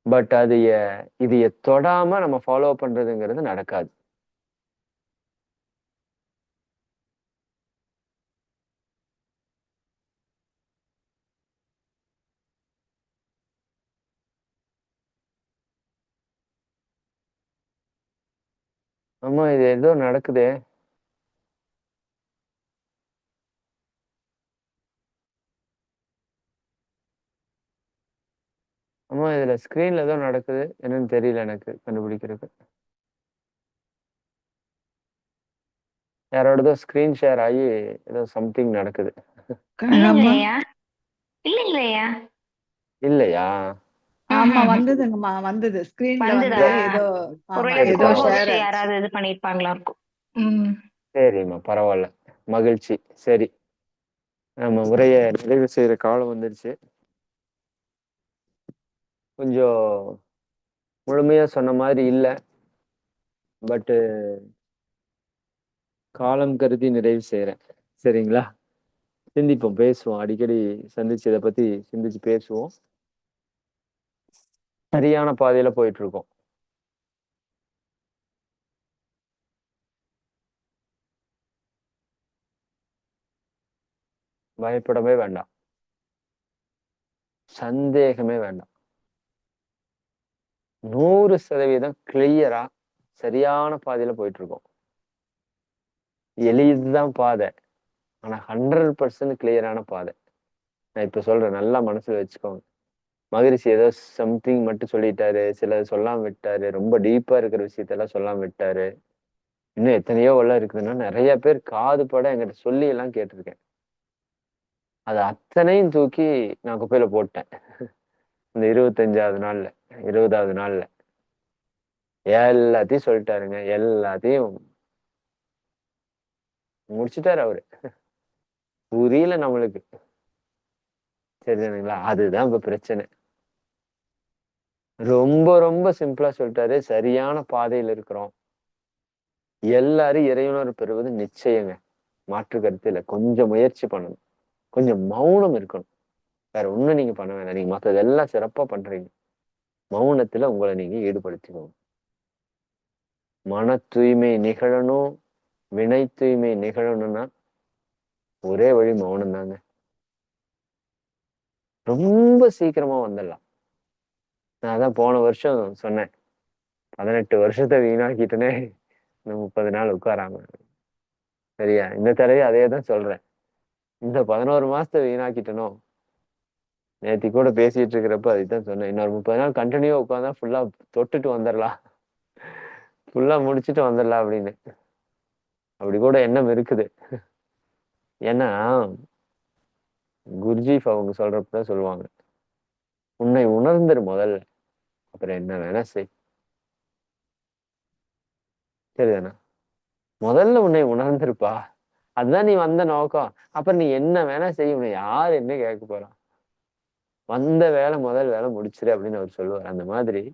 பட் இதைய தொடாம நம்ம ஃபாலோ பண்றதுங்கிறது நடக்காது. ஆமா, இது ஏதோ நடக்குதே! ஆமா, இதுல ஸ்க்ரீன்ல ஏதோ நடக்குது. என்னன்னு தெரியல எனக்கு கண்டுபிடிக்கிறதுக்கு. யாரோடதோ ஸ்க்ரீன் ஷேர் ஆயி ஏதோ சம்திங் நடக்குது. கண்ணம்மா இல்லைங்கய்யா இல்லைங்கய்யா இல்லையா? ஆமா வந்ததுங்கம்மா வந்தது ஸ்கிரீன்ல வந்து வந்துதா ஏதோ ஆமா ஒருவேளை சரி, ஏதோ பரவால்ல. ஷேர் கோமோஸ்ட் ஆச்சு யாராவது இது பண்ணிருப்பாங்களா இருக்கும். ம். சரிம்மா, பரவால்ல. மகிழ்ச்சி. சரி. நம்ம உரைய நிறைவு செய்ற காலம் வந்துருச்சு. கொஞ்சம் முழுமையா சொன்ன மாதிரி இல்ல. பட்டு காலம் கருதி நிறைவு செய்றேன். சரிங்களா? சிந்திப்போம், பேசுவோம். அடிக்கடி சந்திச்சு இத பத்தி சிந்திச்சு பேசுவோம். சரியான பாதையில போயிட்டு இருக்கோம். பயப்படவே வேண்டாம். சந்தேகமே வேண்டாம். 100% கிளியரா சரியான பாதையில போயிட்டு இருக்கோம். எளிதுதான் பாதை. ஆனா 100% கிளியரான பாதை. நான் இப்ப சொல்றேன். நல்லா மனசுல வச்சுக்கோங்க. மகரிஷி ஏதோ சம்திங் மட்டும் சொல்லிட்டாரு. சிலது சொல்லாம விட்டாரு. ரொம்ப டீப்பா இருக்கிற விஷயத்தெல்லாம் சொல்லாம விட்டாரு. இன்னும் எத்தனையோ உள்ள இருக்குதுன்னா, நெறைய பேர் காது பட என்கிட்ட சொல்லி எல்லாம் கேட்டுருக்கேன். அது அத்தனையும் தூக்கி நான் குப்பையில போட்டேன். இந்த 25வது நாள்ல, 20வது நாள்ல. எல்லாத்தையும் சொல்லிட்டாருங்க. எல்லாத்தையும் முடிச்சிட்டாரு அவரு. புரியல நம்மளுக்கு. சரிதானுங்களா? அதுதான் இப்ப பிரச்சனை. ரொம்ப ரொம்ப சிம்பிளா சொல்லிட்டாரு. சரியான பாதையில இருக்கிறோம். எல்லாரும் இறையுணர்வு பெறுவது நிச்சயங்க. மாற்று கருத்து இல்ல. கொஞ்சம் முயற்சி பண்ணணும். கொஞ்சம் மௌனம் இருக்கணும். வேற ஒண்ணும் நீங்க பண்ண வேணாம். நீங்க மத்ததெல்லாம் சிறப்பா பண்றீங்க. மௌனத்துல உங்களை நீங்க ஈடுபடுத்திக்கோங்க. மன தூய்மை நிகழணும், வினை தூய்மை நிகழணும்னா ஒரே வழி மௌனம் தாங்க. ரொம்ப சீக்கிரமா வந்துடலாம். நான் அதான் போன வருஷம் சொன்னேன். 18 வருஷத்தை வீணாக்கிட்டுனே இந்த 30 நாள் உட்காராம. சரியா? இந்த தடவை அதே தான் சொல்றேன். இந்த 11 மாசத்தை வீணாக்கிட்டனோ, நேத்தி கூட பேசிட்டு இருக்கிறப்ப அதுதான் சொன்னேன். இன்னொரு 30 நாள் கண்டினியூவா உட்கார்ந்தா ஃபுல்லா தொட்டுட்டு வந்துடலாம். ஃபுல்லா முடிச்சுட்டு வந்துடலாம் அப்படின்னு. அப்படி கூட எண்ணம் இருக்குது. ஏன்னா குருஜீஃப் அவங்க சொல்றப்பதான் சொல்லுவாங்க, உன்னை உணர்ந்துரு முதல்ல, அப்புறம் என்ன வேணா செய். சரிதானா? முதல்ல உன்னை உணர்ந்திருப்பா. அதுதான் நீ வந்த நோக்கம். அப்புறம் நீ என்ன வேணா செய்ய, உன்னை யாரு என்ன கேட்க போறான்? வந்த வேலை முதல் வேலை முடிச்சிரு அப்படின்னு அவர் சொல்லுவார். அந்த மாதிரி.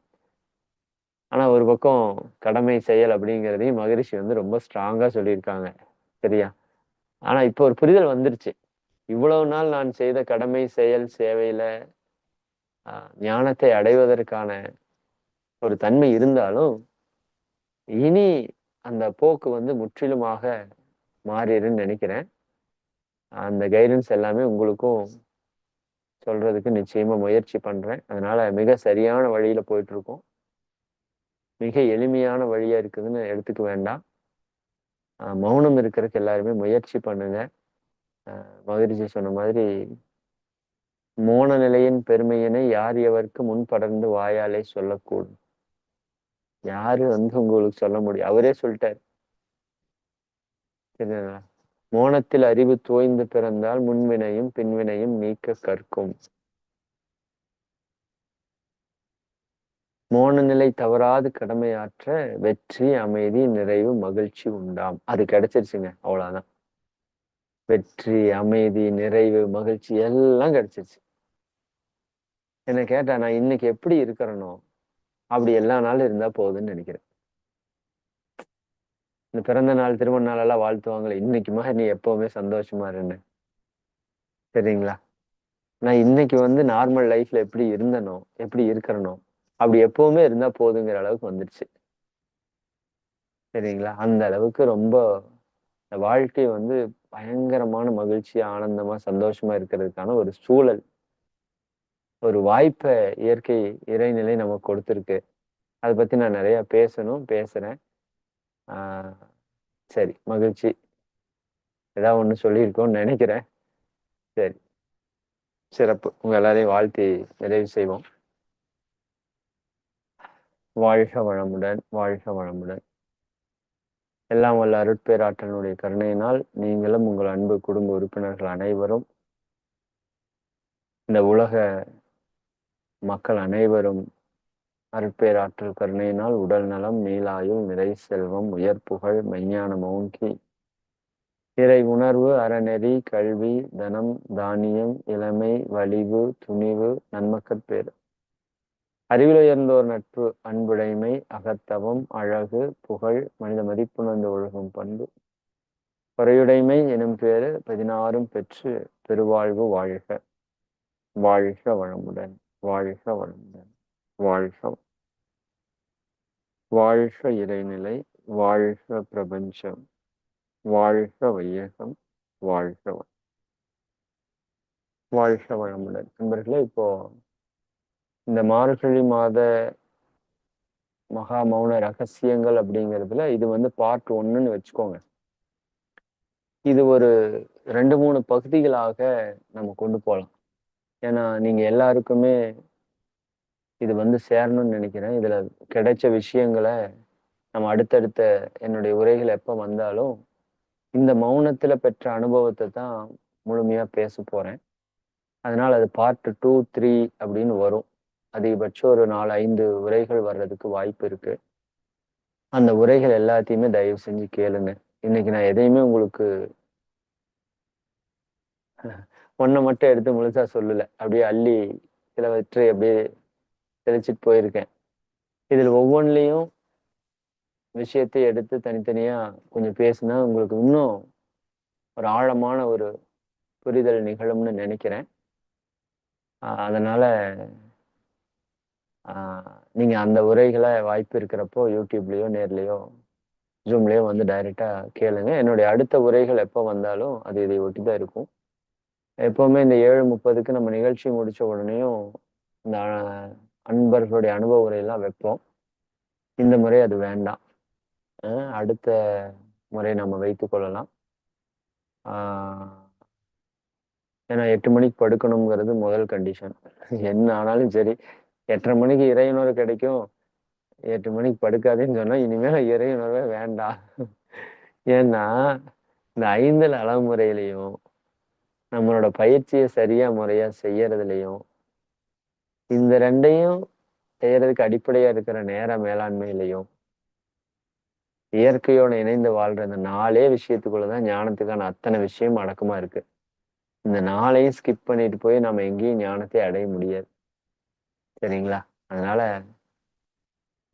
ஆனா ஒரு பக்கம் கடமை செயல் அப்படிங்கிறதையும் மகரிஷி வந்து ரொம்ப ஸ்ட்ராங்கா சொல்லியிருக்காங்க. சரியா? ஆனா இப்போ ஒரு புரிதல் வந்துருச்சு. இவ்வளவு நாள் நான் செய்த கடமை செயல் சேவையில ஞானத்தை அடைவதற்கான ஒரு தன்மை இருந்தாலும், இனி அந்த போக்கு வந்து முற்றிலுமாக மாறிடுன்னு நினைக்கிறேன். அந்த கைடன்ஸ் எல்லாமே உங்களுக்கும் சொல்றதுக்கு நிச்சயமா முயற்சி பண்றேன். அதனால மிக சரியான வழியில போயிட்டு இருக்கோம். மிக எளிமையான வழியா இருக்குதுன்னு எடுத்துக்க வேண்டாம். மௌனம் இருக்கிறதுக்கு எல்லாருமே முயற்சி பண்ணுங்க. மகரிஷி சொன்ன மாதிரி, மோன நிலையின் பெருமையினை யார் எவருக்கு முன் படர்ந்து வாயாலே சொல்லக்கூடும். யாரு வந்து உங்களுக்கு சொல்ல முடியும்? அவரே சொல்லிட்டாரு. சரிங்களா? மோனத்தில் அறிவு தோய்ந்து பிறந்தால் முன்வினையும் பின்வினையும் நீக்க கற்கும். மோன நிலை தவறாது கடமையாற்ற வெற்றி, அமைதி, நிறைவு, மகிழ்ச்சி உண்டாம். அது கிடைச்சிருச்சுங்க. அவ்வளவுதான். வெற்றி, அமைதி, நிறைவு, மகிழ்ச்சி எல்லாம் கிடைச்சிருச்சு. என்ன கேட்டா, நான் இன்னைக்கு எப்படி இருக்கிறனோ அப்படி எல்லா நாளும் இருந்தா போகுதுன்னு நினைக்கிறேன். இந்த பிறந்த நாள், திருமண நாள் எல்லாம் வாழ்த்துவாங்களே, இன்னைக்குமா நீ எப்பவுமே சந்தோஷமா இருன்னு. சரிங்களா? நான் இன்னைக்கு வந்து நார்மல் லைஃப்ல எப்படி இருந்தனோ, எப்படி இருக்கிறனோ அப்படி எப்பவுமே இருந்தா போதுங்கிற அளவுக்கு வந்துருச்சு. சரிங்களா? அந்த அளவுக்கு ரொம்ப வாழ்க்கை வந்து பயங்கரமான மகிழ்ச்சி, ஆனந்தமா, சந்தோஷமா இருக்கிறதுக்கான ஒரு சூழல், ஒரு வாய்ப்பை இயற்கை இறைநிலை நமக்கு கொடுத்துருக்கு. அதை பத்தி நான் நிறைய பேசணும், பேசுறேன். ஆஹ் சரி, மகிழ்ச்சி. ஏதாவது ஒண்ணு சொல்லியிருக்கோம்னு நினைக்கிறேன். சரி, சிறப்பு. உங்க எல்லாரையும் வாழ்த்தி நிறைவு செய்வோம். வாழ்க வளமுடன், வாழ்க வளமுடன். எல்லாம் வல்ல அருட்பேராற்றலுடைய கருணையினால் நீங்களும் உங்கள் அன்பு குடும்ப உறுப்பினர்கள் அனைவரும், இந்த உலக மக்கள் அனைவரும் அருட்பேராற்றல் கருணையினால் உடல் நலம், நீலாயுள், நிறை செல்வம், உயர் புகழ், மெஞ்ஞானம் ஓங்கி, இறை உணர்வு, அறநெறி, கல்வி, தனம், தானியம், இளமை, வலிவு, துணிவு, நன்மக்கட்பேறு, அறிவில் உயர்ந்தோர் நட்பு, அன்புடைமை, அகத்தவம், அழகு, புகழ், மனித மதிப்புணர்ந்து ஒழுகும் பண்பு, குறையுடைமை எனும் பேறு 16 பெற்று பெருவாழ்வு வாழ்க. வாழ்க வளமுடன், வாழ்க வளமுடன், வாழ்க வாழ்க இறைநிலை, வாழ்க பிரபஞ்சம், வாழ்க வையகம், வாழ்க வாழ்க வளமுடன். நண்பர்களே, இப்போ இந்த மார்கழி மாத மகா மௌன ரகசியங்கள் அப்படிங்கிறதுல இது வந்து பார்ட் 1ன்னு வச்சுக்கோங்க. இது ஒரு 2-3 பகுதிகளாக நம்ம கொண்டு போகலாம். ஏன்னா நீங்க எல்லாருக்குமே இது வந்து சேரணும்னு நினைக்கிறேன். இதுல கிடைச்ச விஷயங்களை நம்ம அடுத்தடுத்த என்னுடைய உரைகள் எப்ப வந்தாலும் இந்த மௌனத்துல பெற்ற அனுபவத்தை தான் முழுமையா பேச போறேன். அதனால அது பார்ட் 2, 3 அப்படின்னு வரும். அதிகபட்சம் ஒரு 4-5 உரைகள் வர்றதுக்கு வாய்ப்பு இருக்கு. அந்த உரைகள் எல்லாத்தையுமே தயவு செஞ்சு கேளுங்க. இன்னைக்கு நான் எதையுமே உங்களுக்கு ஒன்ன மட்டும் எடுத்து முழுசா சொல்லல. அப்படியே அள்ளி சிலவற்றை அப்படியே தெளிச்சிட்டு போயிருக்கேன். இதில் ஒவ்வொன்றிலையும் விஷயத்தை எடுத்து தனித்தனியா கொஞ்சம் பேசினா உங்களுக்கு இன்னும் ஒரு ஆழமான ஒரு புரிதல் நிகழும்னு நினைக்கிறேன். அதனால நீங்க அந்த உரைகளை வாய்ப்பு இருக்கிறப்போ யூடியூப்லயோ நேர்லயோ ஜூம்லயோ வந்து டைரக்டா கேளுங்க. என்னுடைய அடுத்த உரைகள் எப்போ வந்தாலும் அது இதை ஒட்டி தான் இருக்கும். எப்பவுமே இந்த 7:30க்கு நம்ம நிகழ்ச்சி முடிச்ச உடனேயும் இந்த அன்பர்களுடைய அனுபவ உரையெல்லாம் வைப்போம். இந்த முறை அது வேண்டாம். அடுத்த முறை நம்ம வைத்துக் கொள்ளலாம். ஏன்னா 8 மணிக்கு படுக்கணுங்கிறது முதல் கண்டிஷன். என்ன ஆனாலும் சரி 8:30 மணிக்கு இறையுணர்வு கிடைக்கும், 8 மணிக்கு படுக்காதேன்னு சொன்னா இனிமேல் இறையுணர்வே வேண்டாம். ஏன்னா இந்த 5 அளமுறையிலையும் நம்மளோட பயிற்சியை சரியா முறையா செய்யறதுலையும் இந்த ரெண்டையும் செய்யறதுக்கு அடிப்படையா இருக்கிற நேர மேலாண்மையிலையும் இயற்கையோட இணைந்து வாழ்ற இந்த 4 விஷயத்துக்குள்ளதான் ஞானத்துக்கான அத்தனை விஷயம் அடக்கமா இருக்கு. இந்த 4ஐயும் ஸ்கிப் பண்ணிட்டு போய் நம்ம எங்கேயும் ஞானத்தை அடைய முடியாது. சரிங்களா? அதனால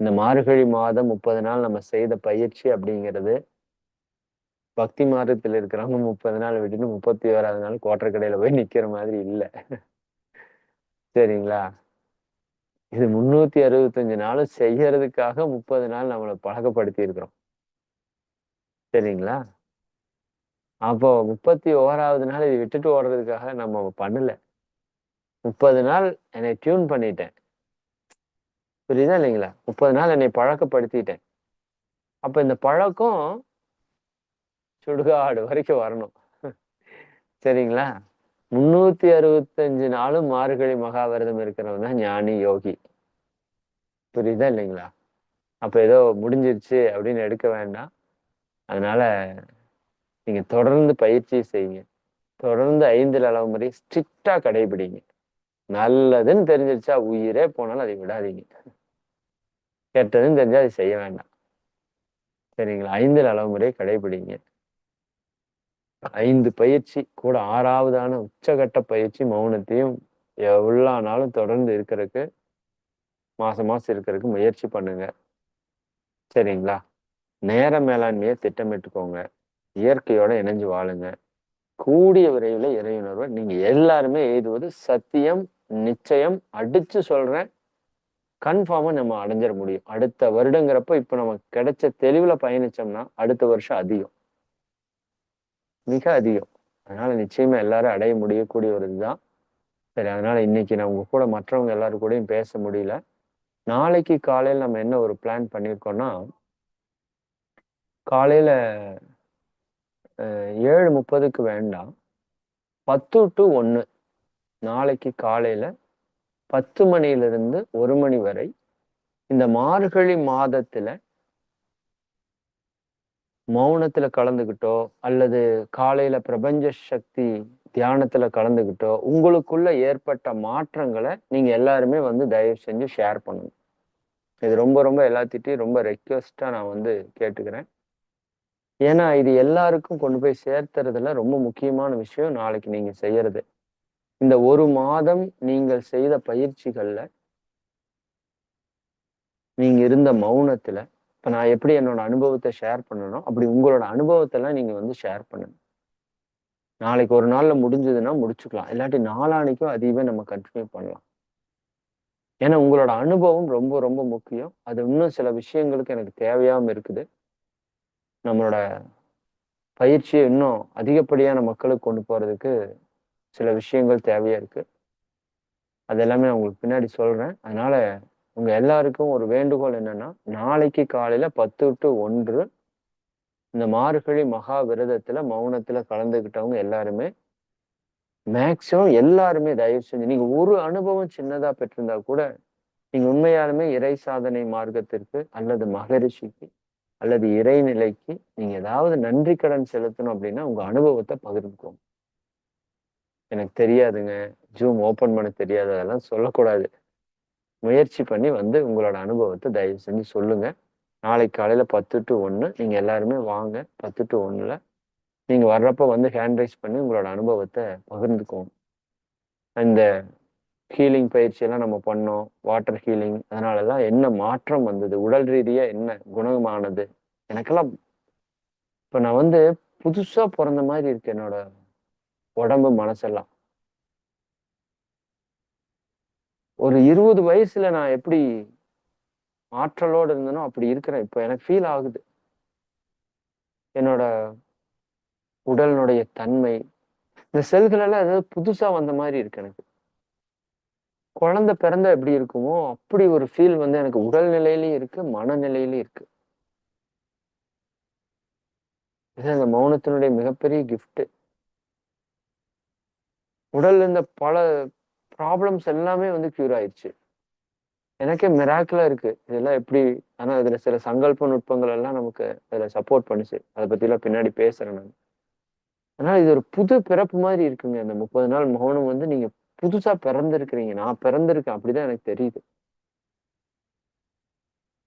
இந்த மார்கழி மாதம் 30 நாள் நம்ம செய்த பயிற்சி அப்படிங்கிறது பக்தி மார்க்கத்தில் இருக்கிறவங்க 30 நாள் விட்டுட்டு 31வது நாள் கோட்டர்கடையில போய் நிக்கிற மாதிரி இல்லை. சரிங்களா? இது 365 நாளும் செய்யறதுக்காக 30 நாள் நம்மளை பழக்கப்படுத்தி இருக்கிறோம். சரிங்களா? அப்போ 31வது நாள் இதை விட்டுட்டு ஓடுறதுக்காக நம்ம பண்ணல. 30 நாள் என்னை டியூன் பண்ணிட்டேன். புரியுதா இல்லைங்களா? 30 நாள் என்னை பழக்கப்படுத்திட்டேன். அப்ப இந்த பழக்கம் சுடுகாடு வரைக்கும் வரணும். சரிங்களா? 365 நாளும் மார்கழி மகாவிரதம் இருக்கிறவன் தான் ஞானி யோகி. புரியுதா இல்லைங்களா? அப்ப ஏதோ முடிஞ்சிருச்சு அப்படின்னு எடுக்க வேண்டாம். அதனால நீங்க தொடர்ந்து பயிற்சி செய்யுங்க. தொடர்ந்து 5 அளவுமுறை ஸ்ட்ரிக்டா கடைபிடிங்க. நல்லதுன்னு தெரிஞ்சிருச்சா உயிரே போனாலும் அதை விடாதீங்க. கெட்டதுன்னு தெரிஞ்சா அதை செய்ய வேண்டாம். சரிங்களா? 5 அளவுமுறை கடைபிடிங்க. 5 பயிற்சி கூட 6வதான உச்சகட்ட பயிற்சி மௌனத்தையும் எவ்வளோ நாளும் தொடர்ந்து இருக்கிறதுக்கு மாசம் இருக்கிறதுக்கு முயற்சி பண்ணுங்க. சரிங்களா? நேர மேலாண்மையை திட்டமிட்டுக்கோங்க. இயற்கையோட இணைஞ்சு வாழுங்க. கூடிய விரைவில் இறையுணர்வை நீங்க எல்லாருமே எய்துவது சத்தியம், நிச்சயம். அடிச்சு சொல்றேன், கன்ஃபார்மா நம்ம அடைஞ்சிட முடியும். அடுத்த வருடங்கிறப்ப இப்ப நமக்கு கிடைச்ச தெளிவுல பயணிச்சோம்னா அடுத்த வருஷம் அதிகம், மிக அதிகம். அதனால நிச்சயமா எல்லாரும் அடைய முடியக்கூடிய ஒரு இதுதான். சரி, அதனால இன்னைக்கு நான் உங்க கூட மற்றவங்க எல்லாரும் கூடயும் பேச முடியல. நாளைக்கு காலையில் நம்ம என்ன ஒரு பிளான் பண்ணியிருக்கோம்னா, காலையில 7:30க்கு வேண்டாம், 10 to 1 நாளைக்கு காலையில 10 மணியிலிருந்து 1 மணி வரை இந்த மார்கழி மாதத்துல மௌனத்துல கலந்துகிட்டோ அல்லது காலையில பிரபஞ்ச சக்தி தியானத்துல கலந்துகிட்டோ உங்களுக்குள்ள ஏற்பட்ட மாற்றங்களை நீங்க எல்லாருமே வந்து தயவு செஞ்சு ஷேர் பண்ணுங்க. இது ரொம்ப ரொம்ப எல்லாத்திட்டையும் ரொம்ப ரெக்வெஸ்டா நான் வந்து கேட்டுக்கிறேன். ஏன்னா இது எல்லாருக்கும் கொண்டு போய் சேர்த்துறதுல ரொம்ப முக்கியமான விஷயம் நாளைக்கு நீங்க செய்யறது. இந்த 1 மாதம் நீங்கள் செய்த பயிற்சிகள்ல நீங்க இருந்த மௌனத்துல இப்ப நான் எப்படி என்னோட அனுபவத்தை ஷேர் பண்ணணும், அப்படி உங்களோட அனுபவத்தை எல்லாம் நீங்க வந்து ஷேர் பண்ணுங்க. நாளைக்கு ஒரு நாள்ல முடிஞ்சதுன்னா முடிச்சுக்கலாம், இல்லாட்டி நாளானைக்கும் அதையவே நம்ம கண்டினியூ பண்ணலாம். ஏன்னா உங்களோட அனுபவம் ரொம்ப ரொம்ப முக்கியம். அது இன்னும் சில விஷயங்களுக்கு எனக்கு தேவையாம இருக்குது. நம்மளோட பயிற்சியை இன்னும் அதிகப்படியான மக்களுக்கு கொண்டு போறதுக்கு சில விஷயங்கள் தேவையா இருக்கு. அது எல்லாமே நான் உங்களுக்கு பின்னாடி சொல்றேன். அதனால உங்க எல்லாருக்கும் ஒரு வேண்டுகோள் என்னன்னா, நாளைக்கு காலையில 10 to 1 இந்த மார்கழி மகா விரதத்துல மௌனத்துல கலந்துக்கிட்டவங்க எல்லாருமே மேக்சிமம் எல்லாருமே தயவு செஞ்சு நீங்க ஒரு அனுபவம் சின்னதா பெற்றிருந்தா கூட நீங்க உண்மையாலுமே இறை சாதனை மார்க்கத்திற்கு அல்லது மகரிஷிக்கு அல்லது இறைநிலைக்கு நீங்க ஏதாவது நன்றி கடன் செலுத்தணும் அப்படின்னா உங்க அனுபவத்தை பகிர்ந்துக்கோங்க. எனக்கு தெரியாதுங்க, ஜூம் ஓபன் பண்ண தெரியாது, அதெல்லாம் சொல்லக்கூடாது. முயற்சி பண்ணி வந்து உங்களோட அனுபவத்தை தயவு செஞ்சு சொல்லுங்க. நாளைக்கு காலையில 10 to 1 நீங்க எல்லாருமே வாங்க. 10 to 1ல நீங்க வர்றப்ப வந்து ஹேண்ட் ரைஸ் பண்ணி உங்களோட அனுபவத்தை பகிர்ந்துக்கோங்க. இந்த ஹீலிங் பயிற்சியெல்லாம் நம்ம பண்ணோம். வாட்டர் ஹீலிங் அதனாலலாம் என்ன மாற்றம் வந்தது? உடல் ரீதியா என்ன குணமானது? எனக்கெல்லாம் இப்ப நான் வந்து புதுசா பொறந்த மாதிரி இருக்கு என்னோட உடம்பு, மனசெல்லாம். ஒரு 20 வயசுல நான் எப்படி ஆற்றலோட இருந்தேனோ அப்படி இருக்கிறேன். இப்ப எனக்கு ஃபீல் ஆகுது. என்னோட உடலினுடைய தன்மை, இந்த செல்கள் எல்லாம் ஏதாவது புதுசா வந்த மாதிரி இருக்கு எனக்கு. குழந்தை பிறந்தா எப்படி இருக்குமோ அப்படி ஒரு ஃபீல் வந்து எனக்கு உடல் நிலையிலயும் இருக்கு, மனநிலையிலயும் இருக்கு. இது அந்த மௌனத்தினுடைய மிகப்பெரிய கிஃப்ட். உடல்ல இருந்த பல ப்ராப்ளம்ஸ் எல்லாமே வந்து கியூர் ஆயிடுச்சு. எனக்கே மிராக்கிளா இருக்கு. இதெல்லாம் எப்படி? ஆனா இதுல சில சங்கல்ப நுட்பங்கள் எல்லாம் நமக்கு அதுல சப்போர்ட் பண்ணுச்சு. அதை பத்தி எல்லாம் பின்னாடி பேசுறேன் நான். அதனால இது ஒரு புது பிறப்பு மாதிரி இருக்குங்க. இந்த 30 நாள் மௌனம் வந்து நீங்க புதுசா பிறந்திருக்கிறீங்க. நான் பிறந்திருக்கேன். அப்படிதான் எனக்கு தெரியுது.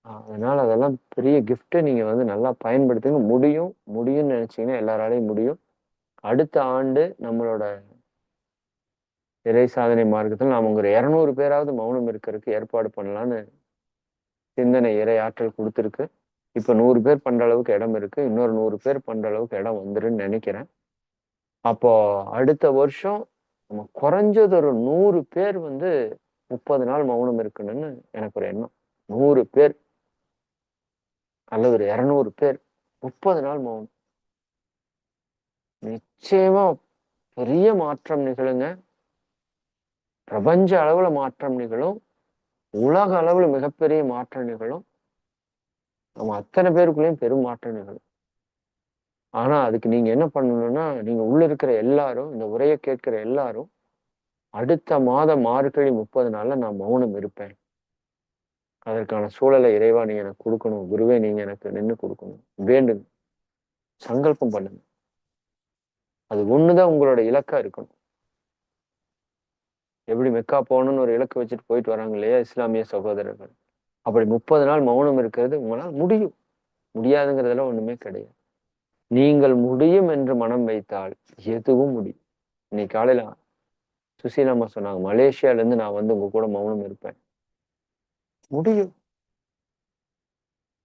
அதனால அதெல்லாம் பெரிய கிஃப்ட். நீங்க வந்து நல்லா பயன்படுத்துங்க. முடியும்னு நினைச்சீங்கன்னா எல்லாராலையும் முடியும். அடுத்த ஆண்டு நம்மளோட இறை சாதனை மார்க்கத்தில் நாம ஒரு 200 பேராவது மௌனம் இருக்கிறதுக்கு ஏற்பாடு பண்ணலான்னு சிந்தனை இறை ஆற்றல் கொடுத்துருக்கு. இப்ப 100 பேர் பண்ற அளவுக்கு இடம் இருக்கு. இன்னொரு 100 பேர் பண்ற அளவுக்கு இடம் வந்துருன்னு நினைக்கிறேன். அப்போ அடுத்த வருஷம் நம்ம குறைஞ்சது ஒரு 100 பேர் வந்து 30 நாள் மௌனம் இருக்கணும்னு எனக்கு ஒரு எண்ணம். 100 பேர் அல்லது ஒரு 200 பேர் 30 நாள் மௌனம். நிச்சயமா பெரிய மாற்றம் நிகழுங்க. பிரபஞ்ச அளவுல மாற்றம் நிகழும். உலக அளவுல மிகப்பெரிய மாற்றம் நிகழும். நம்ம அத்தனை பேருக்குள்ளேயும் பெரும் மாற்றம் நிகழும். ஆனா அதுக்கு நீங்க என்ன பண்ணணும்னா, நீங்க உள்ள இருக்கிற எல்லாரும், இந்த உரையை கேட்கிற எல்லாரும், அடுத்த மாதம் மார்கழி 30 நாள்ல நான் மௌனம் இருப்பேன். அதற்கான சூழலை இறைவா நீங்க எனக்கு கொடுக்கணும். குருவே நீங்க எனக்கு நின்னு கொடுக்கணும். வேண்டுங்க. சங்கல்பம் பண்ணுங்க. அது ஒண்ணுதான் உங்களோட இலக்கா இருக்கணும். எப்படி மெக்கா போகணும்னு ஒரு இலக்கு வச்சுட்டு போயிட்டு வராங்க இல்லையா இஸ்லாமிய சகோதரர்கள். அப்படி 30 நாள் மௌனம் இருக்கிறது உங்களால் முடியும். முடியாதுங்கிறதுல ஒண்ணுமே கிடையாது. நீங்கள் முடியும் என்று மனம் வைத்தால் எதுவும் முடியும். இன்னைக்கு காலையில சுசீலாமா சொன்னாங்க, மலேசியால இருந்து நான் வந்து உங்க கூட மௌனம் இருப்பேன். முடியும்.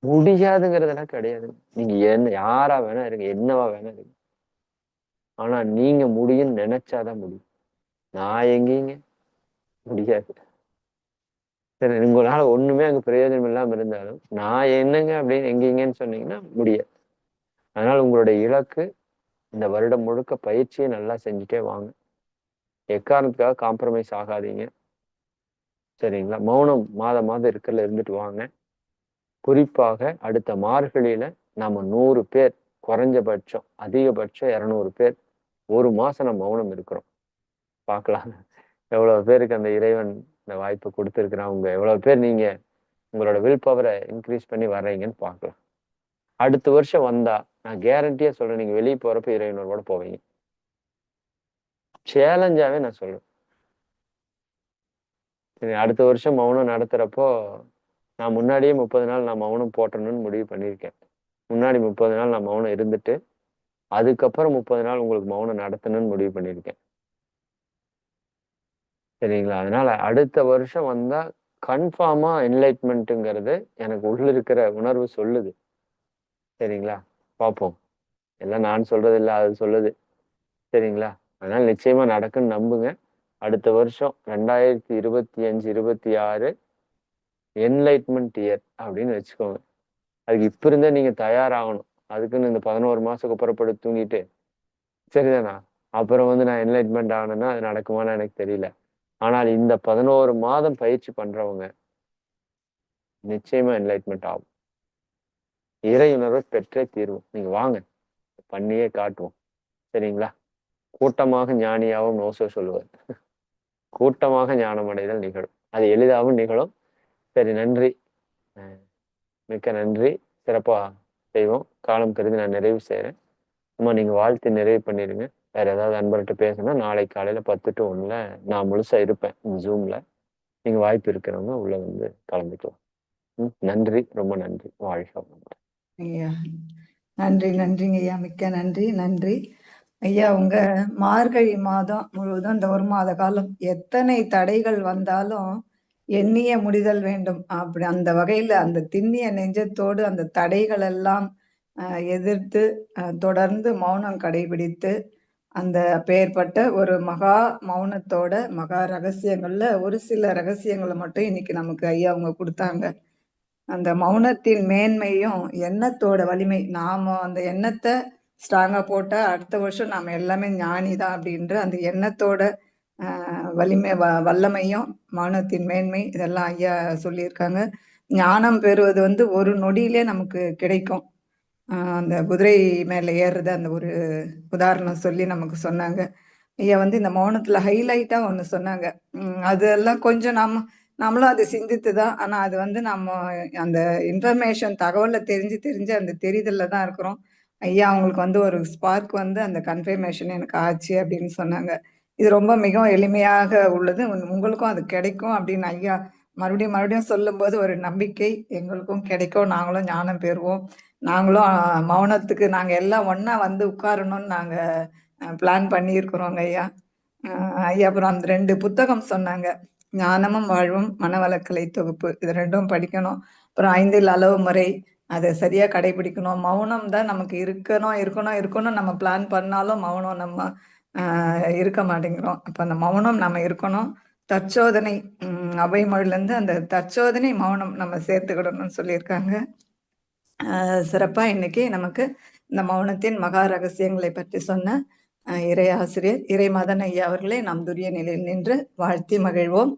முடியாதுங்கிறதெல்லாம் கிடையாது. நீங்க என்ன யாரா வேணா இருங்க, என்னவா வேணா இருங்க. ஆனா நீங்க முடியும்னு நினைச்சாதான் முடியும். நான் எங்கேங்க முடியாது. சரி, உங்களால ஒண்ணுமே அங்க பிரயோஜனம் இல்லாம இருந்தாலும் நான் என்னங்க அப்படின்னு எங்கீங்கன்னு சொன்னீங்கன்னா முடியாது. அதனால உங்களுடைய இலக்கு இந்த வருடம் முழுக்க பயிற்சியை நல்லா செஞ்சுட்டே வாங்க. எக்காரணத்துக்காக காம்ப்ரமைஸ் ஆகாதீங்க. சரிங்களா? மௌனம் மாதம் இருக்கிறதுல இருந்துட்டு வாங்க. குறிப்பாக அடுத்த மார்கழியில நாம 100 பேர், குறைஞ்சபட்சம் அதிகபட்சம் 200 பேர் ஒரு மாசம் நம்ம மௌனம் இருக்கிறோம். பார்க்கலாம் எவ்வளவு பேருக்கு அந்த இறைவன் இந்த வாய்ப்பை கொடுத்திருக்கிறான். எவ்வளவு பேர் நீங்க உங்களோட வில் பவரை இன்க்ரீஸ் பண்ணி வர்றீங்கன்னு பார்க்கலாம். அடுத்த வருஷம் வந்தா நான் கேரண்டியா சொல்றேன், நீங்க வெளியே போறப்ப இறைவனோட போவீங்க. சேலஞ்சாவே நான் சொல்றேன். சரி, அடுத்த வருஷம் மௌனம் நடத்துறப்போ நான் முன்னாடியே 30 நாள் நான் மௌனம் போட்டணும்னு முடிவு பண்ணியிருக்கேன். முன்னாடி 30 நாள் நான் மௌனம் இருந்துட்டு அதுக்கப்புறம் 30 நாள் உங்களுக்கு மௌனம் நடத்தணும்னு முடிவு பண்ணியிருக்கேன். சரிங்களா? அதனால அடுத்த வருஷம் வந்தா கன்ஃபார்மா என்லைட்மெண்ட்டுங்கிறது எனக்கு உள்ள இருக்கிற உணர்வு சொல்லுது. சரிங்களா? பார்ப்போம். எல்லாம் நான் சொல்றது இல்லை, அது சொல்லுது. சரிங்களா? அதனால நிச்சயமா நடக்குன்னு நம்புங்க. அடுத்த வருஷம் 2025, 26 என்லைட்மெண்ட் இயர் அப்படின்னு வச்சுக்கோங்க. அதுக்கு இப்ப இருந்தே நீங்க தயாராகணும். அதுக்குன்னு இந்த 11 மாசம் குப்புறப்படுத்தி தூங்கிட்டு சரிதானா? அப்புறம் வந்து நான் என்லைட்மெண்ட் ஆகணும்னா அது நடக்குமான்னு எனக்கு தெரியல. ஆனால் இந்த 11 மாதம் பயிற்சி பண்றவங்க நிச்சயமா என்லைட்மெண்ட் ஆகும். இறை உணர்வை பெற்றே தீர்வும். நீங்க வாங்க, பண்ணியே காட்டுவோம். சரிங்களா? கூட்டமாக ஞானியாவும் ஓஷோ சொல்லுவார். கூட்டமாக ஞானம் அடைதல் நிகழும். அது எளிதாகவும் நிகழும். சரி, நன்றி. மிக்க நன்றி. சிறப்பா செய்வோம். காலம் கருதி நான் நிறைவு செய்யறேன். நீங்க வாழ்த்து நிறைவு பண்ணிருங்க. வேற ஏதாவது அன்பர்கிட்ட பேசணும்னா நாளை காலையில 10 to 1 நான் முழுசா இருப்பேன் ஜூம்ல. நீங்க வாய்ப்பு இருக்கிறவங்க உள்ள வந்து கலந்துக்கலாம். நன்றி, ரொம்ப நன்றி. வாழ்க வளமுடன். ஐயா நன்றிங்க ஐயா, மிக்க நன்றி. ஐயா, உங்க மார்கழி மாதம் முழுவதும் இந்த ஒரு மாத காலம் எத்தனை தடைகள் வந்தாலும் எண்ணிய முடிதல் வேண்டும் அப்படி அந்த வகையில அந்த திண்ணிய நெஞ்சத்தோடு அந்த தடைகள் எல்லாம் எதிர்த்து தொடர்ந்து மௌனம் கடைபிடித்து அந்த பெயர்பட்ட ஒரு மகா மௌனத்தோட மகா ரகசியங்கள்ல ஒரு சில ரகசியங்களை மட்டும் இன்னைக்கு நமக்கு ஐயா அவங்க கொடுத்தாங்க. அந்த மௌனத்தின் மேன்மையும் எண்ணத்தோட வலிமை, நாம அந்த எண்ணத்தை ஸ்ட்ராங்கா போட்டா அடுத்த வருஷம் நாம எல்லாமே ஞானிதான் அப்படின்ற அந்த எண்ணத்தோட வலிமை வல்லமையும் மௌனத்தின் மேன்மை இதெல்லாம் ஐயா சொல்லியிருக்காங்க. ஞானம் பெறுவது ஒரு நொடியிலே நமக்கு கிடைக்கும். அந்த குதிரை மேல ஏறுறது அந்த ஒரு உதாரணம் சொல்லி நமக்கு சொன்னாங்க. ஐயா இந்த மௌனத்துல ஹைலைட்டா ஒண்ணு சொன்னாங்க. அதெல்லாம் கொஞ்சம் நம்மளும் அதை சிந்தித்துதான். ஆனா அது நம்ம அந்த இன்ஃபர்மேஷன் தகவலை தெரிஞ்சு அந்த தெரிதல்ல தான் இருக்கிறோம். ஐயா அவங்களுக்கு ஒரு ஸ்பார்க் அந்த கன்ஃபர்மேஷன் எனக்கு ஆச்சு அப்படின்னு சொன்னாங்க. இது ரொம்ப மிகவும் எளிமையாக உள்ளது, உங்களுக்கும் அது கிடைக்கும் அப்படின்னு ஐயா மறுபடியும் சொல்லும்போது ஒரு நம்பிக்கை எங்களுக்கும் கிடைக்கும், நாங்களும் ஞானம் பெறுவோம், நாங்களும் மௌனத்துக்கு நாங்க எல்லாம் ஒன்னா உட்காரணும்னு நாங்க பிளான் பண்ணியிருக்கிறோங்க ஐயா. ஐயா அப்புறம் அந்த 2 புத்தகம் சொன்னாங்க, ஞானமும் வாழ்வும் மனவளக்கலை தொகுப்பு, இது 2ம் படிக்கணும். அப்புறம் 5 அளவு முறை, அதை சரியா கடைபிடிக்கணும். மௌனம் தான் நமக்கு இருக்கணும் நம்ம பிளான் பண்ணாலும் மௌனம் நம்ம இருக்க மாட்டேங்கிறோம். அப்ப அந்த மௌனம் நம்ம இருக்கணும். தற்சோதனை அவைமொழிலேருந்து அந்த தற்சோதனை மௌனம் நம்ம சேர்த்துக்கிடணும்னு சொல்லியிருக்காங்க. சிறப்பா இன்னைக்கு நமக்கு இந்த மௌனத்தின் மகா ரகசியங்களை பற்றி சொன்ன இறை ஆசிரியர் இறை மதன் ஐயா அவர்களை நாம் துரிய நிலையில் நின்று வாழ்த்தி மகிழ்வோம்.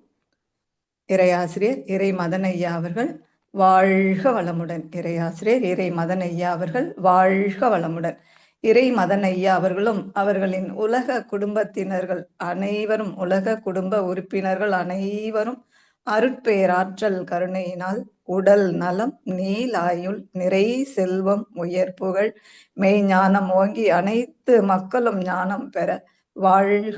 இறை ஆசிரியர் இறை மதன் ஐயா அவர்கள் வாழ்க வளமுடன். இறை ஆசிரியர் இறை மதன் ஐயா அவர்கள் வாழ்க வளமுடன். இறை மதன் ஐயா அவர்களும் அவர்களின் உலக குடும்பத்தினர்கள் அனைவரும், உலக குடும்ப உறுப்பினர்கள் அனைவரும் அருட்பேராற்றல் கருணையினால் உடல் நலம், நீலாயுள், நிறை செல்வம், உயர் புகழ், மெய்ஞானம் ஓங்கி அனைத்து மக்களும் ஞானம் பெற வாழ்க